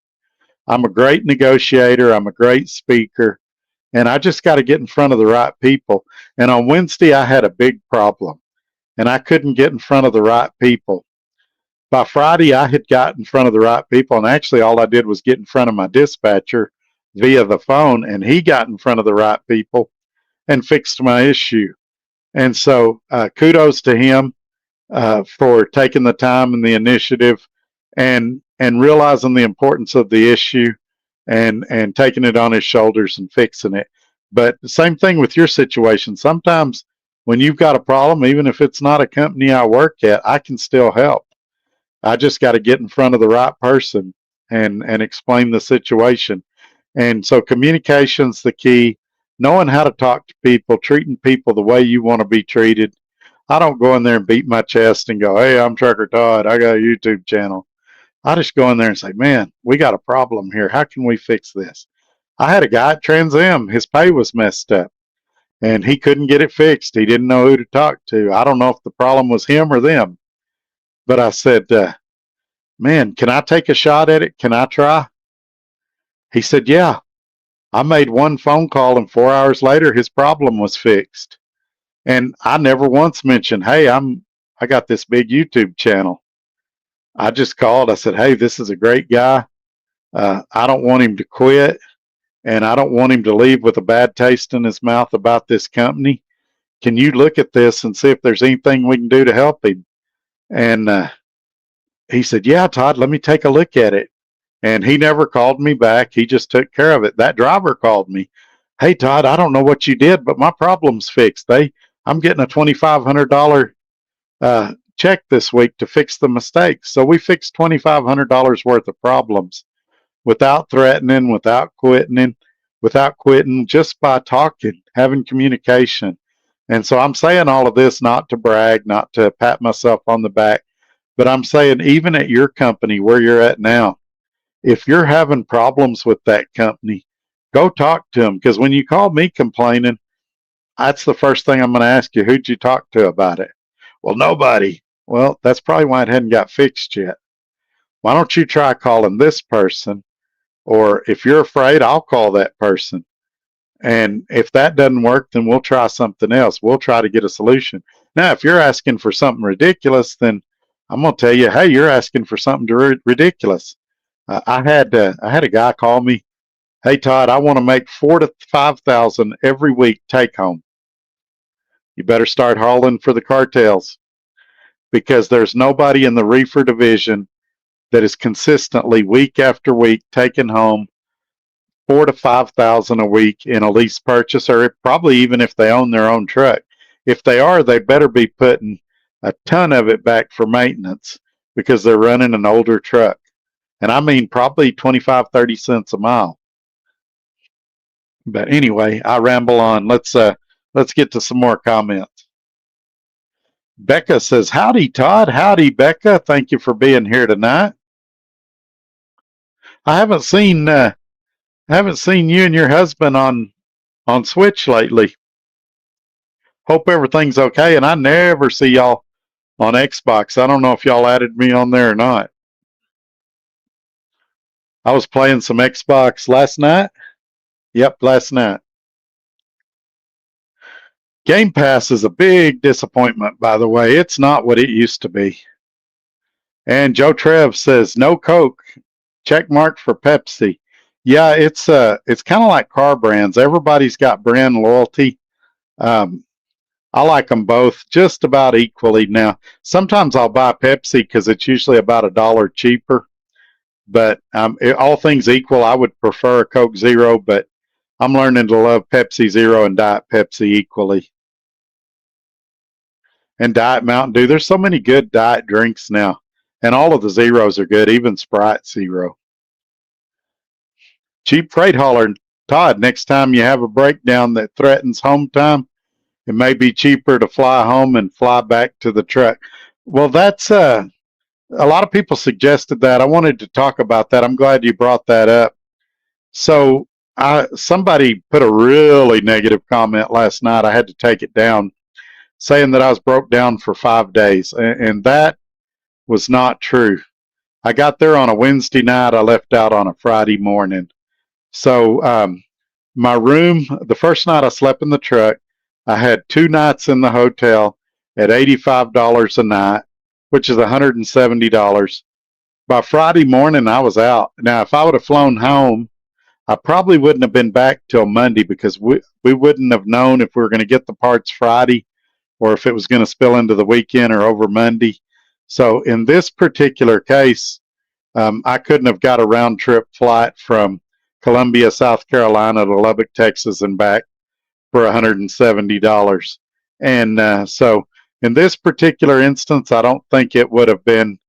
I'm a great negotiator. I'm a great speaker. And I just got to get in front of the right people. And on Wednesday, I had a big problem, and I couldn't get in front of the right people. By Friday, I had got in front of the right people, and actually all I did was get in front of my dispatcher via the phone, and he got in front of the right people and fixed my issue. And so kudos to him for taking the time and the initiative and realizing the importance of the issue and taking it on his shoulders and fixing it. But the same thing with your situation. Sometimes when you've got a problem, even if it's not a company I work at, I can still help. I just got to get in front of the right person and explain the situation. And so communication's the key. Knowing how to talk to people, treating people the way you want to be treated. I don't go in there and beat my chest and go, hey, I'm Trucker Todd. I got a YouTube channel. I just go in there and say, man, we got a problem here. How can we fix this? I had a guy at TransAm. His pay was messed up, and he couldn't get it fixed. He didn't know who to talk to. I don't know if the problem was him or them. But I said, man, can I take a shot at it? Can I try? He said, yeah. I made one phone call, and 4 hours later, his problem was fixed. And I never once mentioned, hey, I got this big YouTube channel. I just called. I said, hey, this is a great guy. I don't want him to quit, and I don't want him to leave with a bad taste in his mouth about this company. Can you look at this and see if there's anything we can do to help him? And he said, yeah, Todd, let me take a look at it. And he never called me back. He just took care of it. That driver called me. Hey, Todd, I don't know what you did, but my problem's fixed. I'm getting a $2,500 check this week to fix the mistakes. So we fixed $2,500 worth of problems without threatening, without quitting, just by talking, having communication. And so I'm saying all of this not to brag, not to pat myself on the back, but I'm saying even at your company where you're at now, if you're having problems with that company, go talk to them. Because when you call me complaining, that's the first thing I'm going to ask you. Who'd you talk to about it? Well, nobody. Well, that's probably why it hadn't got fixed yet. Why don't you try calling this person? Or if you're afraid, I'll call that person. And if that doesn't work, then we'll try something else. We'll try to get a solution. Now, if you're asking for something ridiculous, then I'm going to tell you, hey, you're asking for something ridiculous. I had a guy call me, "Hey Todd, I want to make 4 to 5 thousand every week take home. You better start hauling for the cartels because there's nobody in the reefer division that is consistently week after week taking home 4 to 5 thousand a week in a lease purchase, or probably even if they own their own truck. If they are, they better be putting a ton of it back for maintenance because they're running an older truck. And I mean probably 25, 30 cents a mile." But anyway, I ramble on. Let's get to some more comments. Becca says, "Howdy, Todd. Howdy, Becca. Thank you for being here tonight. I haven't seen you and your husband on Switch lately. Hope everything's okay. And I never see y'all on Xbox. I don't know if y'all added me on there or not. I was playing some Xbox last night. Yep, last night. Game Pass is a big disappointment, by the way. It's not what it used to be." And Joe Trev says, "No Coke. Check mark for Pepsi." Yeah, it's kind of like car brands. Everybody's got brand loyalty. Um, I like them both just about equally. Now, sometimes I'll buy Pepsi because it's usually about $1 cheaper. But all things equal, I would prefer a Coke Zero. But I'm learning to love Pepsi Zero and Diet Pepsi equally. And Diet Mountain Dew. There's so many good diet drinks now. And all of the zeros are good, even Sprite Zero. Cheap freight hauler. Todd, next time you have a breakdown that threatens home time, it may be cheaper to fly home and fly back to the truck. Well, that's a lot of people suggested that. I wanted to talk about that. I'm glad you brought that up. So somebody put a really negative comment last night. I had to take it down, saying that I was broke down for 5 days, and that was not true. I got there on a Wednesday night. I left out on a Friday morning. So my room, the first night I slept in the truck, I had 2 nights in the hotel at $85 a night, which is $170. By Friday morning, I was out. Now, if I would have flown home, I probably wouldn't have been back till Monday because we wouldn't have known if we were going to get the parts Friday or if it was going to spill into the weekend or over Monday. So in this particular case, I couldn't have got a round trip flight from Columbia, South Carolina to Lubbock, Texas and back for $170. And so in this particular instance, I don't think it would have been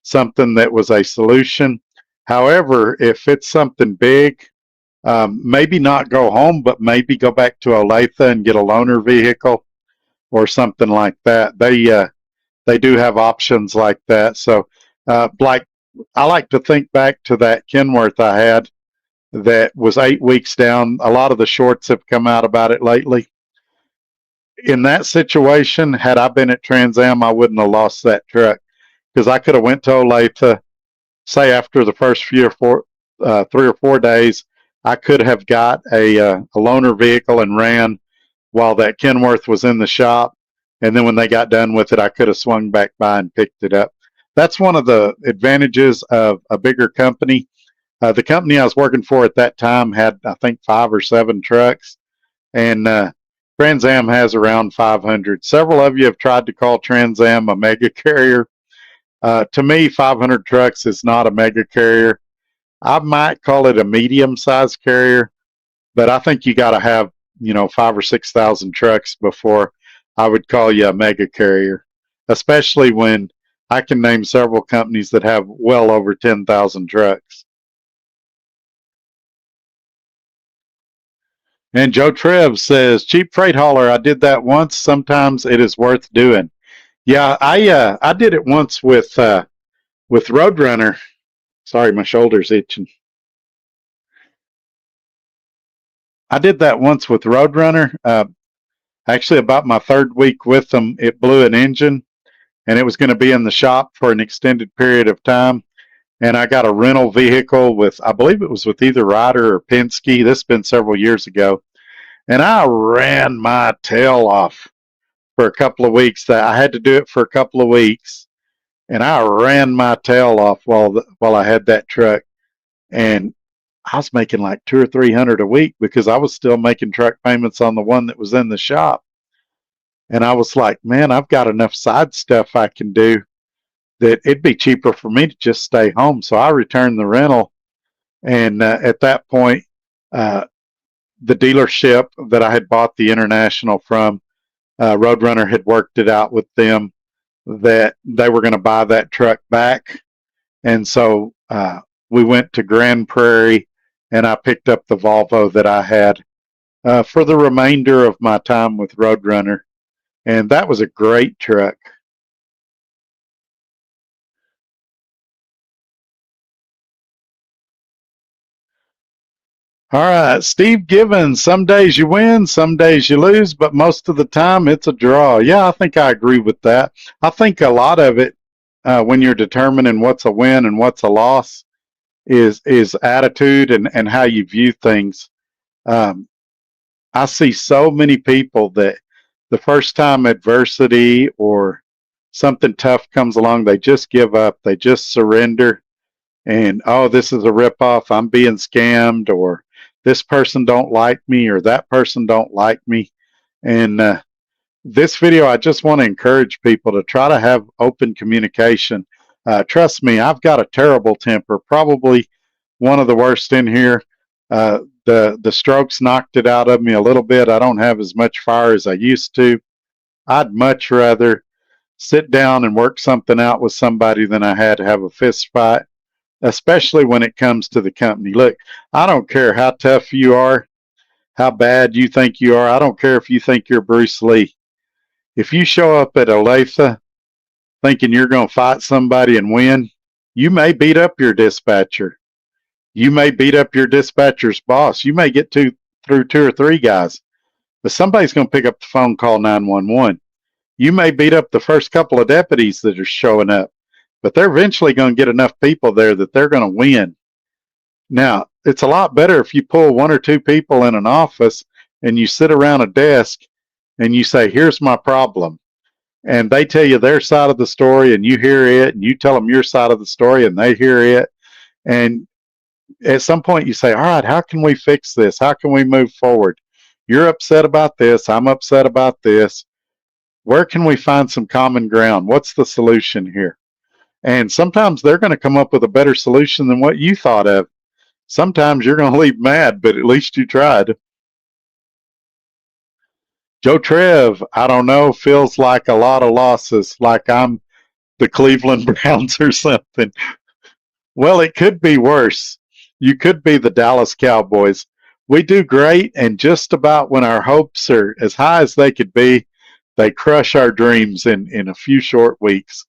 something that was a solution. However, if it's something big, maybe not go home, but maybe go back to Olathe and get a loaner vehicle or something like that. They do have options like that. So, like I like to think back to that Kenworth I had that was 8 weeks down. A lot of the shorts have come out about it lately. In that situation, had I been at TransAm, I wouldn't have lost that truck because I could have went to Olathe, say after the first 3 or 4 days, I could have got a loaner vehicle and ran while that Kenworth was in the shop. And then when they got done with it, I could have swung back by and picked it up. That's one of the advantages of a bigger company. The company I was working for at that time had, I think, 5 or 7 trucks. And TransAm has around 500. Several of you have tried to call TransAm a mega carrier. To me, 500 trucks is not a mega carrier. I might call it a medium-sized carrier, but I think you got to have 5 or 6,000 trucks before I would call you a mega carrier, especially when I can name several companies that have well over 10,000 trucks. And Joe Trev says, "Cheap freight hauler. I did that once. Sometimes it is worth doing." Yeah, I did it once with Roadrunner. Sorry, my shoulder's itching. I did that once with Roadrunner. Actually, about my 3rd week with them, it blew an engine, and it was going to be in the shop for an extended period of time. And I got a rental vehicle with, I believe it was with either Ryder or Penske. This has been several years ago. And I ran my tail off for a couple of weeks. I had to do it for a couple of weeks. And I ran my tail off while I had that truck. and I was making like 200 or 300 a week because I was still making truck payments on the one that was in the shop. And I was like, man, I've got enough side stuff I can do that it'd be cheaper for me to just stay home. So I returned the rental. And at that point, uh, the dealership that I had bought the International from, Roadrunner had worked it out with them that they were going to buy that truck back. And so we went to Grand Prairie and I picked up the Volvo that I had for the remainder of my time with Roadrunner. And that was a great truck. All right, Steve Givens. Some days you win, some days you lose, but most of the time it's a draw. Yeah, I think I agree with that. I think a lot of it, when you're determining what's a win and what's a loss, is attitude and how you view things. Um, I see so many people that the first time adversity or something tough comes along, they just give up, they just surrender, and oh, this is a ripoff, I'm being scammed, or this person don't like me, or that person don't like me. And this video, I just want to encourage people to try to have open communication. Trust me, I've got a terrible temper, probably one of the worst in here. The strokes knocked it out of me a little bit. I don't have as much fire as I used to. I'd much rather sit down and work something out with somebody than I had to have a fist fight, especially when it comes to the company. Look, I don't care how tough you are, how bad you think you are. I don't care if you think you're Bruce Lee. If you show up at Olathe thinking you're going to fight somebody and win, you may beat up your dispatcher. You may beat up your dispatcher's boss. You may get through two or three guys, but somebody's going to pick up the phone, call 911. You may beat up the first couple of deputies that are showing up, but they're eventually going to get enough people there that they're going to win. Now, it's a lot better if you pull one or two people in an office and you sit around a desk and you say, here's my problem. And they tell you their side of the story and you hear it, and you tell them your side of the story and they hear it. And at some point you say, all right, how can we fix this? How can we move forward? You're upset about this. I'm upset about this. Where can we find some common ground? What's the solution here? And sometimes they're going to come up with a better solution than what you thought of. Sometimes you're going to leave mad, but at least you tried. Joe Trev, I don't know, feels like a lot of losses, like I'm the Cleveland Browns or something. Well, it could be worse. You could be the Dallas Cowboys. We do great, and just about when our hopes are as high as they could be, they crush our dreams in a few short weeks.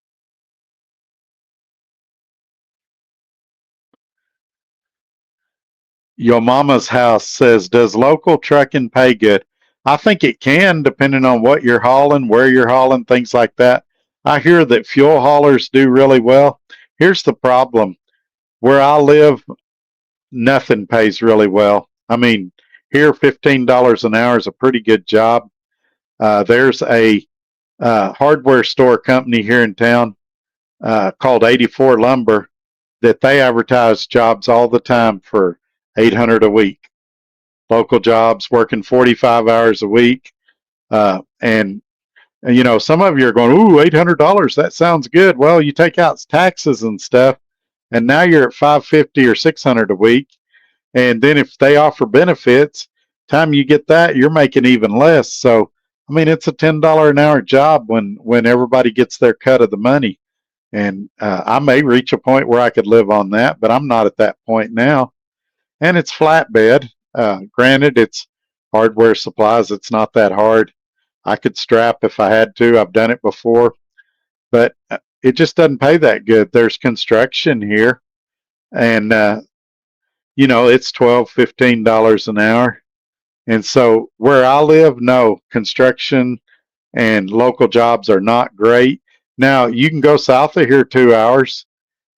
Your Mama's House says, does local trucking pay good? I think it can, depending on what you're hauling, where you're hauling, things like that. I hear that fuel haulers do really well. Here's the problem. Where I live, nothing pays really well. I mean, here, $15 an hour is a pretty good job. There's a hardware store company here in town called 84 Lumber that they advertise jobs all the time for 800 a week. Local jobs, working 45 hours a week. And you know, some of you are going, ooh, $800, that sounds good. Well, you take out taxes and stuff, and now you're at 550 or 600 a week. And then if they offer benefits, time you get that, you're making even less. So, I mean, it's a $10 an hour job when everybody gets their cut of the money. And I may reach a point where I could live on that, but I'm not at that point now. And it's flatbed. Granted, it's hardware supplies. It's not that hard. I could strap if I had to. I've done it before, but it just doesn't pay that good. There's construction here, and you know, it's $12, $15 an hour. And so where I live, no, construction and local jobs are not great. Now, you can go south of here 2 hours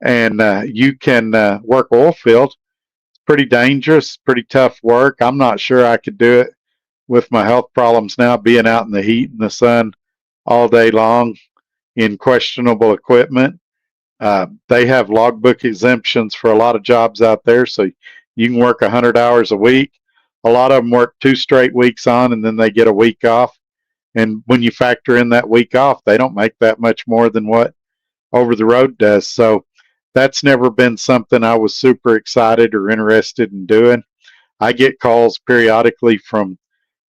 and you can work oil field. It's pretty dangerous, pretty tough work. I'm not sure I could do it with my health problems now, being out in the heat and the sun all day long in questionable equipment. They have logbook exemptions for a lot of jobs out there, so you can work 100 hours a week. A lot of them work 2 straight weeks on, and then they get a week off. And when you factor in that week off, they don't make that much more than what over the road does. So that's never been something I was super excited or interested in doing. I get calls periodically from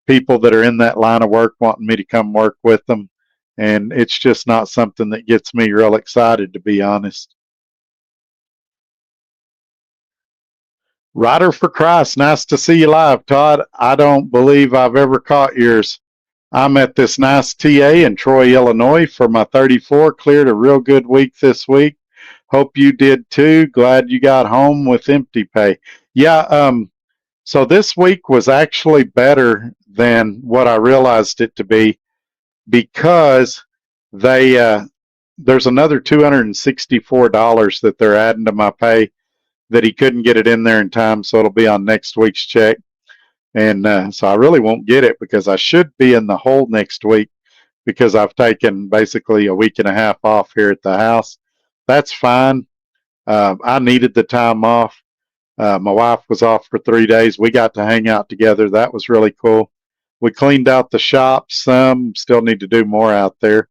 people that are in that line of work wanting me to come work with them. And it's just not something that gets me real excited, to be honest. Rider for Christ, nice to see you live, Todd. I don't believe I've ever caught yours. I'm at this nice TA in Troy, Illinois for my 34. Cleared a real good week this week. Hope you did too. Glad you got home with empty pay. Yeah, so this week was actually better than what I realized it to be because they there's another $264 that they're adding to my pay that he couldn't get it in there in time, so it'll be on next week's check. And so I really won't get it because I should be in the hole next week because I've taken basically a week and a half off here at the house. That's fine. I needed the time off. My wife was off for 3 days. We got to hang out together. That was really cool. We cleaned out the shop some, still need to do more out there.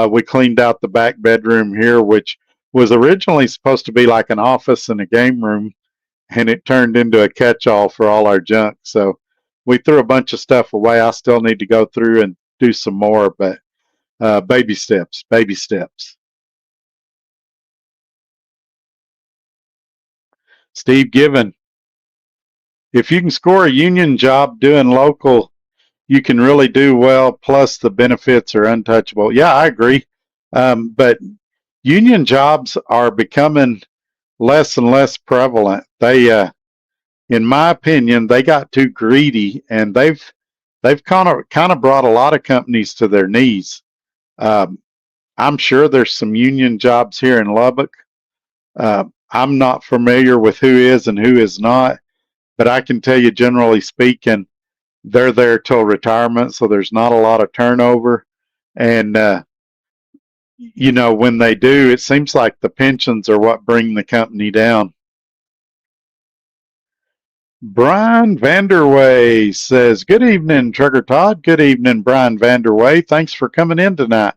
We cleaned out the back bedroom here, which was originally supposed to be like an office and a game room, and it turned into a catch-all for all our junk. So we threw a bunch of stuff away. I still need to go through and do some more, but baby steps, baby steps. Steve Given, if you can score a union job doing local, you can really do well. Plus, the benefits are untouchable. Yeah, I agree. But union jobs are becoming less and less prevalent. They, in my opinion, they got too greedy, and they've kind of brought a lot of companies to their knees. I'm sure there's some union jobs here in Lubbock. I'm not familiar with who is and who is not, but I can tell you, generally speaking, they're there till retirement, so there's not a lot of turnover. And when they do, it seems like the pensions are what bring the company down. Brian Vanderway says, "Good evening, Trucker Todd." Good evening, Brian Vanderway. Thanks for coming in tonight.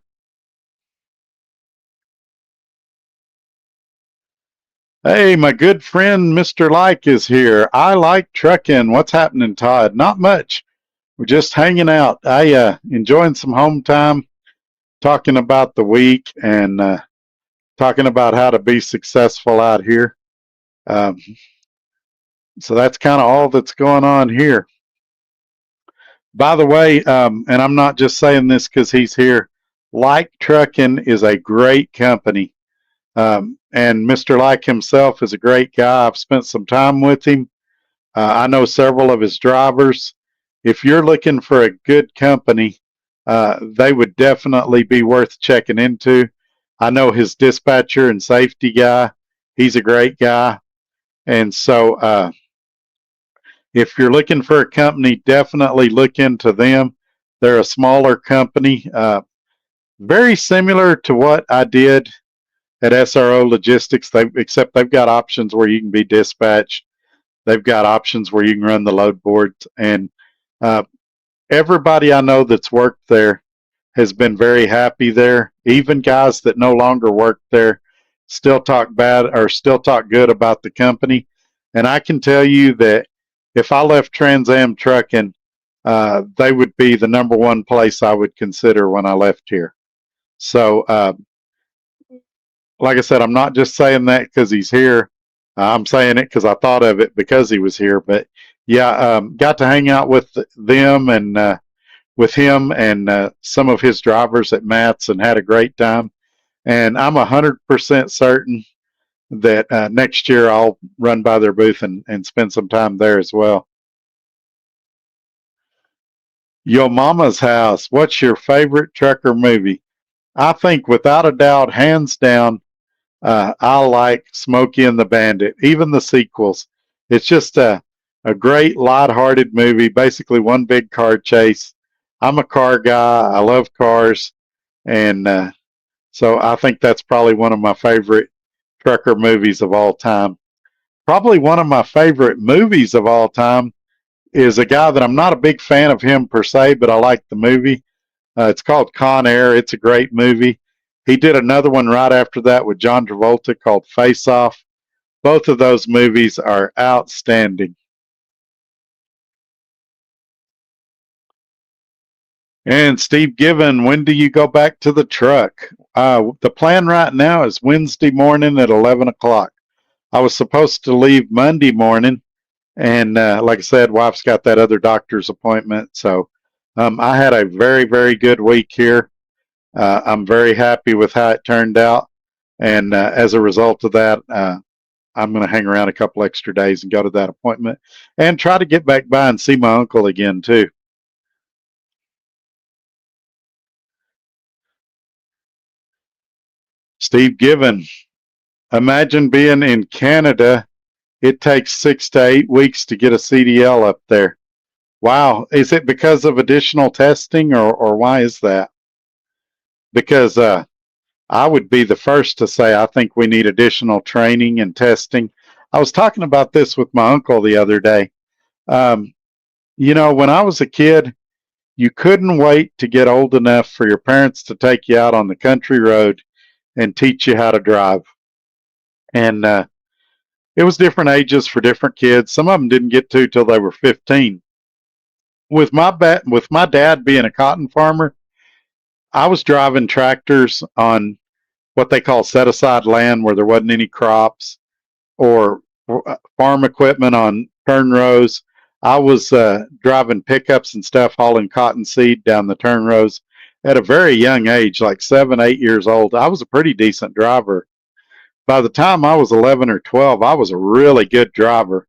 Hey, my good friend Mr. Like is here. I like trucking. What's happening, Todd? Not much. We're just hanging out. I enjoying some home time, talking about the week and talking about how to be successful out here. Um, so that's kind of all that's going on here. By the way, and I'm not just saying this because he's here, Like Trucking is a great company. And Mr. Like himself is a great guy. I've spent some time with him. I know several of his drivers. If you're looking for a good company, they would definitely be worth checking into. I know his dispatcher and safety guy. He's a great guy. And so if you're looking for a company, definitely look into them. They're a smaller company, very similar to what I did at SRO Logistics, except they've got options where you can be dispatched. They've got options where you can run the load boards. And everybody I know that's worked there has been very happy there. Even guys that no longer work there still talk bad or still talk good about the company. And I can tell you that if I left TransAm Trucking, they would be the number one place I would consider when I left here. So, like I said, I'm not just saying that because he's here. I'm saying it because I thought of it because he was here. But yeah, got to hang out with them and with him and some of his drivers at Matt's and had a great time. And I'm 100% certain that next year I'll run by their booth and spend some time there as well. Yo Mama's House, what's your favorite trucker movie? I think without a doubt, hands down, I like Smokey and the Bandit, even the sequels. It's just a great lighthearted movie, basically one big car chase. I'm a car guy. I love cars. And So I think that's probably one of my favorite trucker movies of all time. Probably one of my favorite movies of all time is a guy that I'm not a big fan of him per se, but I like the movie. It's called Con Air. It's a great movie. He did another one right after that with John Travolta called Face Off. Both of those movies are outstanding. And Steve Given, when do you go back to the truck? The plan right now is Wednesday morning at 11 o'clock. I was supposed to leave Monday morning, and like I said, wife's got that other doctor's appointment. So I had a very, very good week here. I'm very happy with how it turned out. And as a result of that, I'm going to hang around a couple extra days and go to that appointment and try to get back by and see my uncle again, too. Steve Given, imagine being in Canada. It takes 6 to 8 weeks to get a CDL up there. Wow. Is it because of additional testing, or why is that? Because I would be the first to say I think we need additional training and testing. I was talking about this with my uncle the other day. Um, when I was a kid, you couldn't wait to get old enough for your parents to take you out on the country road and teach you how to drive. And it was different ages for different kids. Some of them didn't get to till they were 15. With my dad being a cotton farmer, I was driving tractors on what they call set aside land where there wasn't any crops, or farm equipment on turn rows. I was driving pickups and stuff, hauling cotton seed down the turn rows at a very young age, like 7, 8 years old. I was a pretty decent driver. By the time I was 11 or 12, I was a really good driver.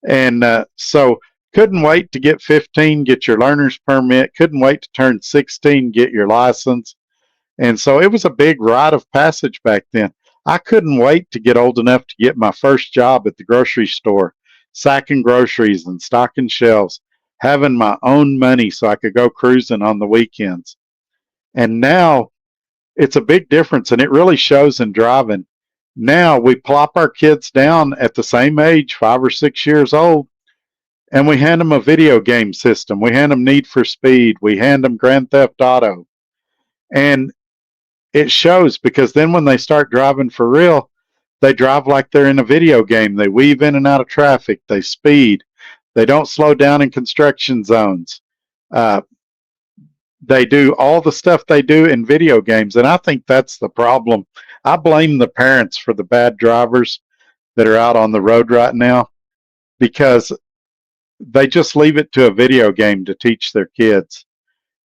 And so couldn't wait to get 15, get your learner's permit, couldn't wait to turn 16, get your license. And so it was a big rite of passage back then. I couldn't wait to get old enough to get my first job at the grocery store, sacking groceries and stocking shelves, having my own money so I could go cruising on the weekends. And now it's a big difference, and it really shows in driving. Now we plop our kids down at the same age, 5 or 6 years old, and we hand them a video game system. We hand them Need for Speed. We hand them Grand Theft Auto. And it shows, because then when they start driving for real, they drive like they're in a video game. They weave in and out of traffic. They speed. They don't slow down in construction zones. Uh, they do all the stuff they do in video games. And I think that's the problem. I blame the parents for the bad drivers that are out on the road right now, because they just leave it to a video game to teach their kids.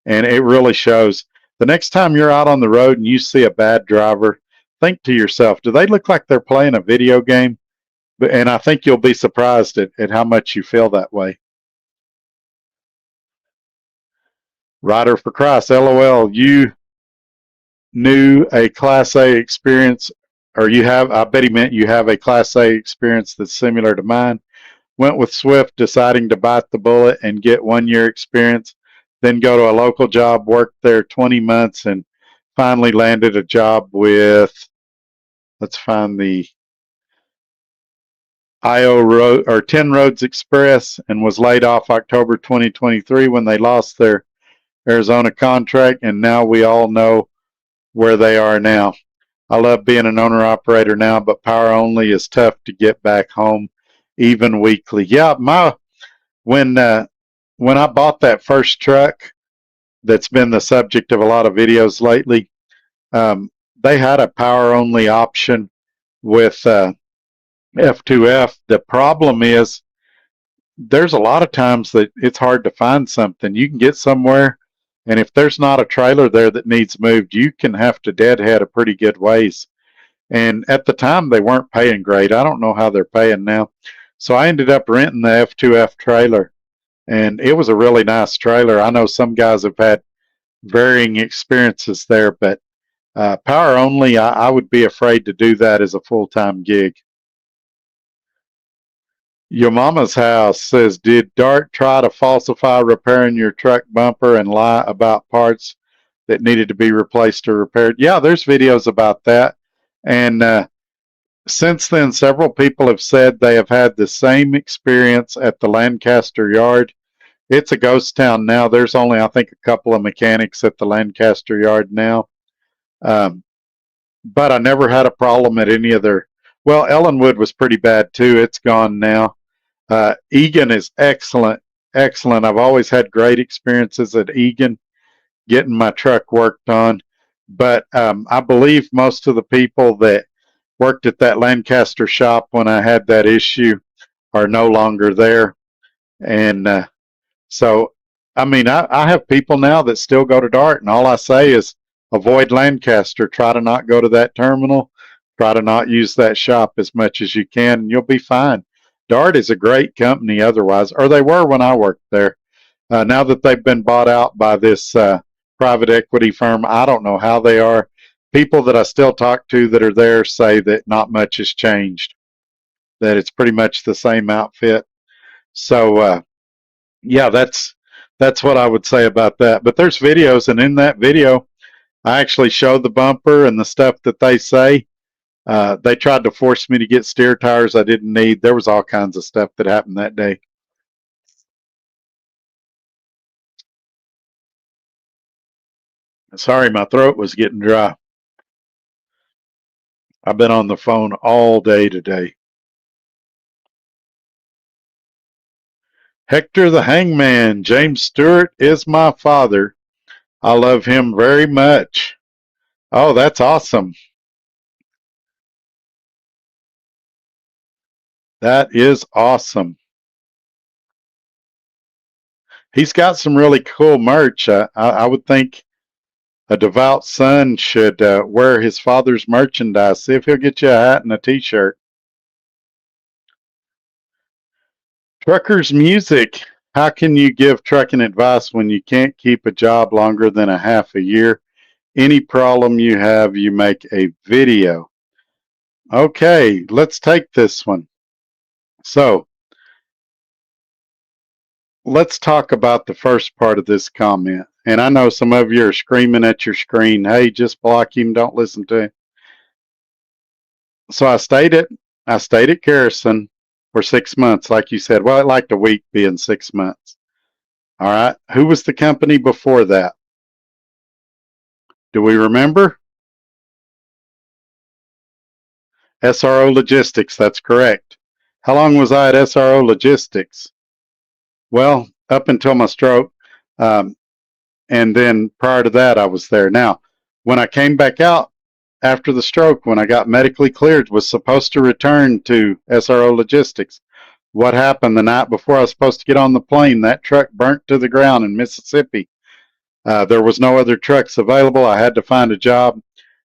And it really shows. The next time you're out on the road and you see a bad driver, think to yourself, do they look like they're playing a video game? And I think you'll be surprised at how much you feel that way. Rider for Christ, LOL, you knew a Class A experience, or I bet he meant you have a Class A experience that's similar to mine. Went with Swift, deciding to bite the bullet and get 1 year experience, then go to a local job, worked there 20 months, and finally landed a job with, let's find the IO Road or 10 Roads Express, and was laid off October 2023 when they lost their Arizona contract, and now we all know where they are now. I love being an owner operator now, but power only is tough to get back home, even weekly. Yeah, when I bought that first truck that's been the subject of a lot of videos lately, they had a power only option with F2F. The problem is there's a lot of times that it's hard to find something. You can get somewhere, and if there's not a trailer there that needs moved, you can have to deadhead a pretty good ways. And at the time, they weren't paying great. I don't know how they're paying now. So I ended up renting the F2F trailer, and it was a really nice trailer. I know some guys have had varying experiences there, but power only, I would be afraid to do that as a full-time gig. Your Mama's House says, did Dart try to falsify repairing your truck bumper and lie about parts that needed to be replaced or repaired. Yeah, there's videos about that. And since then, several people have said they have had the same experience at the Lancaster yard. It's a ghost town now. There's only, I think, a couple of mechanics at the Lancaster yard now. But I never had a problem at any of their. Well, Ellenwood was pretty bad too. It's gone now. Egan is excellent, excellent. I've always had great experiences at Egan getting my truck worked on. But I believe most of the people that worked at that Lancaster shop when I had that issue are no longer there. And so, I mean, I have people now that still go to Dart, and all I say is avoid Lancaster. Try to not go to that terminal. Try to not use that shop as much as you can, and you'll be fine. Dart is a great company otherwise, or they were when I worked there. Now that they've been bought out by this private equity firm, I don't know how they are. People that I still talk to that are there say that not much has changed, that it's pretty much the same outfit. So, yeah, that's what I would say about that. But there's videos, and in that video, I actually show the bumper and the stuff that they say. They tried to force me to get steer tires I didn't need. There was all kinds of stuff that happened that day. Sorry, my throat was getting dry. I've been on the phone all day today. Hector the Hangman, James Stewart is my father. I love him very much. Oh, that's awesome. That is awesome. He's got some really cool merch. I would think a devout son should wear his father's merchandise. See if he'll get you a hat and a t-shirt. Truckers Music. How can you give trucking advice when you can't keep a job longer than a half a year? Any problem you have, you make a video. Okay, let's take this one. So, let's talk about the first part of this comment. And I know some of you are screaming at your screen, hey, just block him, don't listen to him. So I stayed at Garrison for 6 months, like you said. Well, it liked a week being 6 months. All right. Who was the company before that? Do we remember? SRO Logistics, that's correct. How long was I at SRO Logistics? Well, up until my stroke. And then prior to that, I was there. Now, when I came back out after the stroke, when I got medically cleared, was supposed to return to SRO Logistics. What happened the night before I was supposed to get on the plane? That truck burnt to the ground in Mississippi. There was no other trucks available. I had to find a job.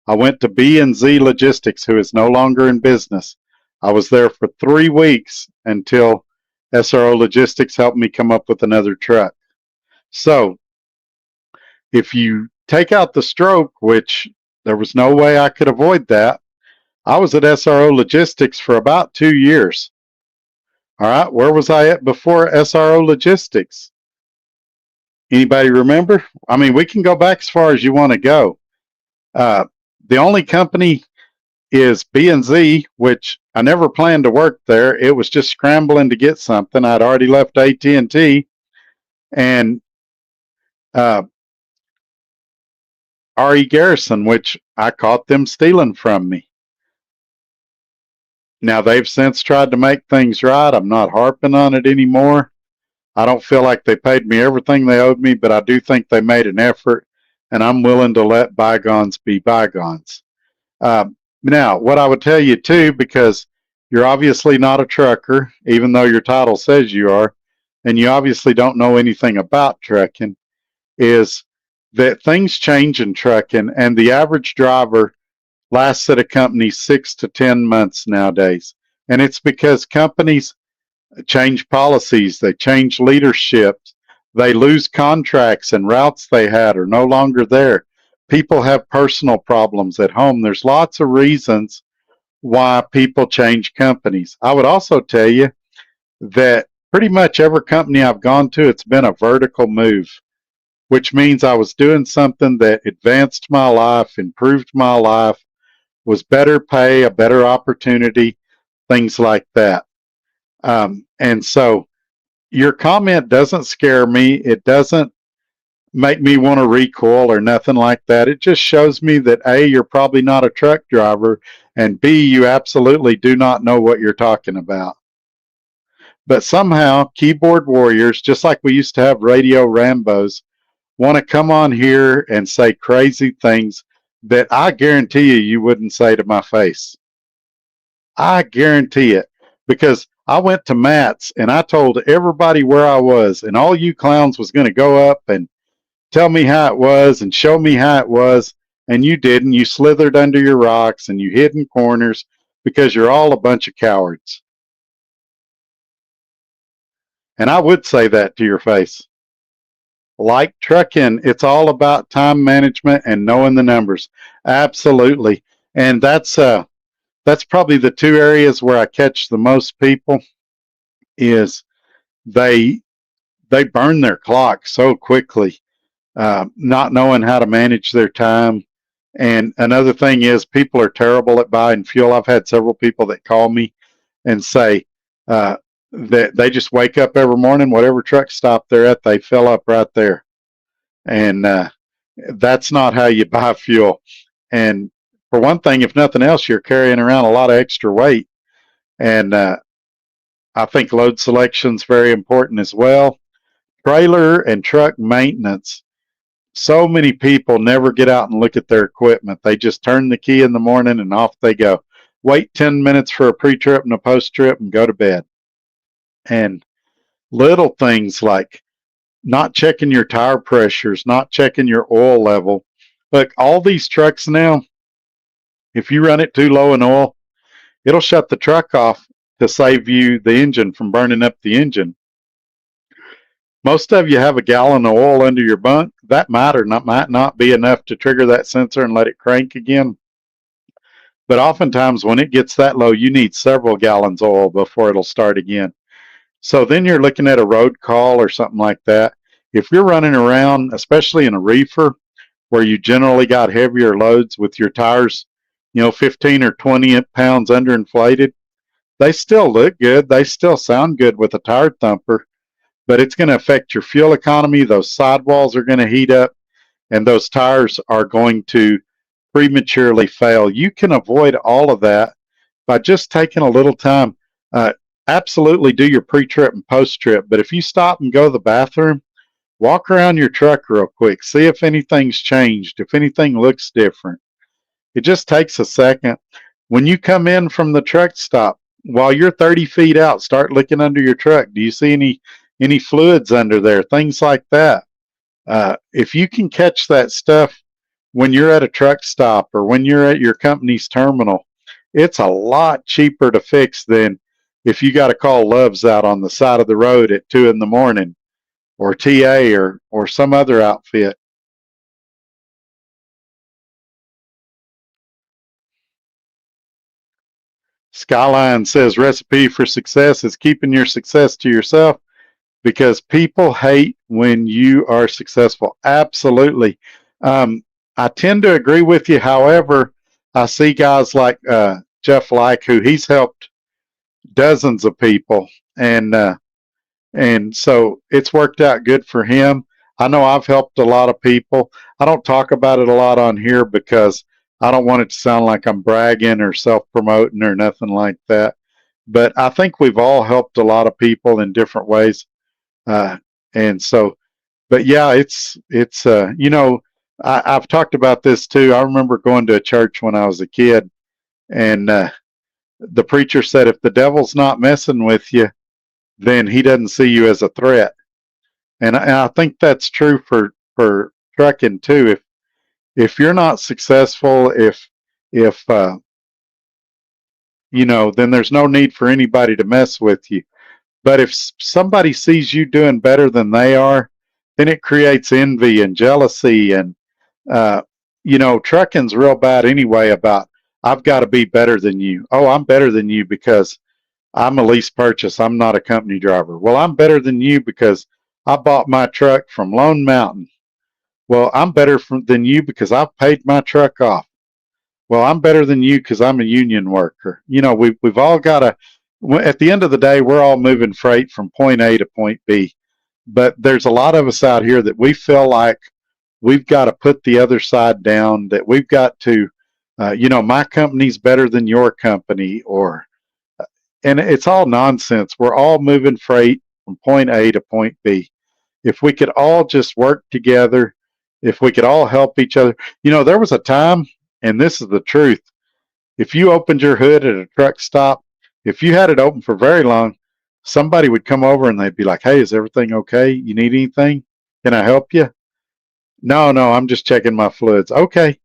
I went to B&Z Logistics, who is no longer in business. I was there for 3 weeks until SRO Logistics helped me come up with another truck. So, if you take out the stroke, which there was no way I could avoid that, I was at SRO Logistics for about 2 years. All right, where was I at before SRO Logistics? Anybody remember? I mean, we can go back as far as you want to go. The only company is B&Z, which I never planned to work there. It was just scrambling to get something. I'd already left AT&T, and R.E. Garrison, which I caught them stealing from me. Now, they've since tried to make things right. I'm not harping on it anymore. I don't feel like they paid me everything they owed me, but I do think they made an effort, and I'm willing to let bygones be bygones. Now, what I would tell you, too, because you're obviously not a trucker, even though your title says you are, and you obviously don't know anything about trucking, is that things change in trucking, and the average driver lasts at a company 6 to 10 months nowadays. And it's because companies change policies, they change leadership, they lose contracts, and routes they had are no longer there. People have personal problems at home. There's lots of reasons why people change companies. I would also tell you that pretty much every company I've gone to, it's been a vertical move. which means I was doing something that advanced my life, improved my life, was better pay, a better opportunity, things like that. And so your comment doesn't scare me. It doesn't make me want to recoil or nothing like that. It just shows me that A, you're probably not a truck driver, and B, you absolutely do not know what you're talking about. But somehow, keyboard warriors, just like we used to have radio Rambos, want to come on here and say crazy things that I guarantee you wouldn't say to my face. I guarantee it. Because I went to Matt's and I told everybody where I was, and all you clowns was going to go up and tell me how it was and show me how it was, and you didn't. You slithered under your rocks and you hid in corners because you're all a bunch of cowards. And I would say that to your face. Like trucking, it's all about time management and knowing the numbers. Absolutely. And that's probably the two areas where I catch the most people is they burn their clock so quickly, not knowing how to manage their time. And another thing is people are terrible at buying fuel. I've had several people that call me and say that they just wake up every morning, whatever truck stop they're at, they fill up right there. And that's not how you buy fuel. And for one thing, if nothing else, you're carrying around a lot of extra weight. And I think load selection is very important as well. Trailer and truck maintenance. So many people never get out and look at their equipment. They just turn the key in the morning and off they go. Wait 10 minutes for a pre-trip and a post-trip and go to bed. And little things like not checking your tire pressures, not checking your oil level. Look, all these trucks now, if you run it too low in oil, it'll shut the truck off to save you the engine from burning up the engine. Most of you have a gallon of oil under your bunk. That might not be enough to trigger that sensor and let it crank again. But oftentimes when it gets that low, you need several gallons of oil before it'll start again. So then you're looking at a road call or something like that. If you're running around, especially in a reefer, where you generally got heavier loads with your tires, 15 or 20 pounds underinflated, they still look good. They still sound good with a tire thumper, but it's going to affect your fuel economy. Those sidewalls are going to heat up, and those tires are going to prematurely fail. You can avoid all of that by just taking a little time. Absolutely do your pre-trip and post-trip, but if you stop and go to the bathroom, walk around your truck real quick, see if anything's changed, if anything looks different. It just takes a second. When you come in from the truck stop, while you're 30 feet out, start looking under your truck. Do you see any fluids under there? Things like that. If you can catch that stuff when you're at a truck stop or when you're at your company's terminal, it's a lot cheaper to fix than if you got to call Love's out on the side of the road at 2 in the morning, or TA or some other outfit. Skyline says recipe for success is keeping your success to yourself because people hate when you are successful. Absolutely. I tend to agree with you. However, I see guys like Jeff Like, who he's helped dozens of people, and so it's worked out good for him. I know I've helped a lot of people. I don't talk about it a lot on here because I don't want it to sound like I'm bragging or self-promoting or nothing like that. But I think we've all helped a lot of people in different ways. And so, but yeah, I've talked about this too. I remember going to a church when I was a kid, and the preacher said, if the devil's not messing with you, then he doesn't see you as a threat. And I think that's true for trucking too. If you're not successful, if then there's no need for anybody to mess with you. But if somebody sees you doing better than they are, then it creates envy and jealousy. And trucking's real bad anyway about I've got to be better than you. Oh, I'm better than you because I'm a lease purchase. I'm not a company driver. Well, I'm better than you because I bought my truck from Lone Mountain. Well, I'm better than you because I've paid my truck off. Well, I'm better than you because I'm a union worker. We've all got to. At the end of the day, we're all moving freight from point A to point B. But there's a lot of us out here that we feel like we've got to put the other side down. That we've got to, my company's better than your company, and it's all nonsense. We're all moving freight from point A to point B. If we could all just work together, if we could all help each other. There was a time, and this is the truth. If you opened your hood at a truck stop, if you had it open for very long, somebody would come over and they'd be like, "Hey, is everything okay? You need anything? Can I help you?" No, no, I'm just checking my fluids. Okay.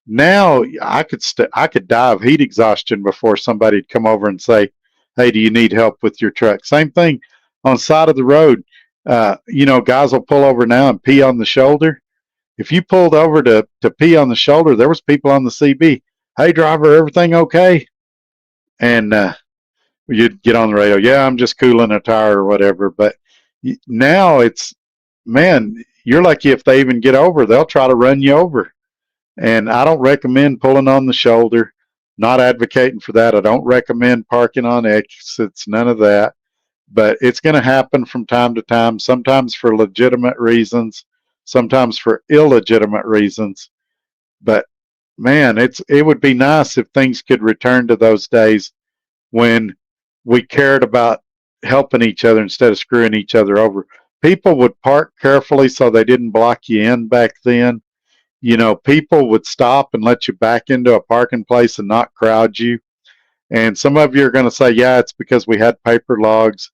Now I could die of heat exhaustion before somebody'd come over and say, "Hey, do you need help with your truck?" Same thing on the side of the road. Guys will pull over now and pee on the shoulder. If you pulled over to pee on the shoulder, there was people on the CB. "Hey, driver, everything okay?" And you'd get on the radio. "Yeah, I'm just cooling a tire or whatever." But now it's, man, you're lucky if they even get over. They'll try to run you over. And I don't recommend pulling on the shoulder. Not advocating for that. I don't recommend parking on exits, none of that. But it's going to happen from time to time, sometimes for legitimate reasons, sometimes for illegitimate reasons. But man, it would be nice if things could return to those days when we cared about helping each other instead of screwing each other over. People would park carefully so they didn't block you in back then. People would stop and let you back into a parking place and not crowd you. And some of you are going to say, "Yeah, it's because we had paper logs."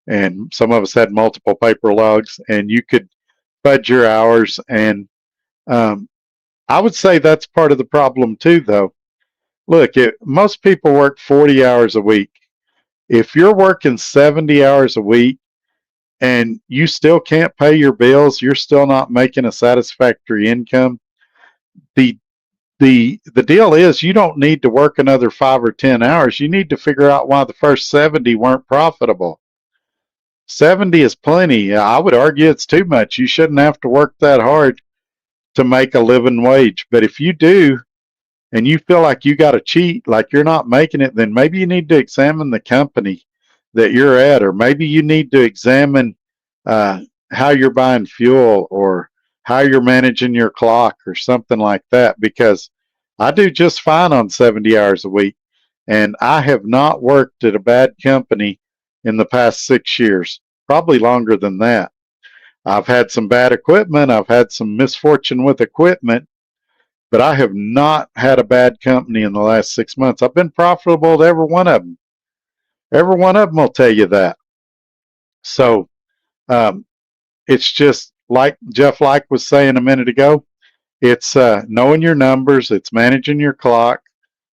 And some of us had multiple paper logs, and you could fudge your hours. And I would say that's part of the problem too, though. Look, most people work 40 hours a week. If you're working 70 hours a week and you still can't pay your bills, you're still not making a satisfactory income. The the deal is you don't need to work another 5 or 10 hours. You need to figure out why the first 70 weren't profitable. 70 is plenty. I would argue it's too much. You shouldn't have to work that hard to make a living wage. But if you do, and you feel like you got to cheat, like you're not making it, then maybe you need to examine the company that you're at, or maybe you need to examine uh, how you're buying fuel or how you're managing your clock or something like that. Because I do just fine on 70 hours a week, and I have not worked at a bad company in the past 6 years, probably longer than that. I've had some bad equipment, I've had some misfortune with equipment, but I have not had a bad company in the last 6 months. I've been profitable to every one of them. Every one of them will tell you that. So um, it's just like Jeff Like was saying a minute ago. It's knowing your numbers. It's managing your clock.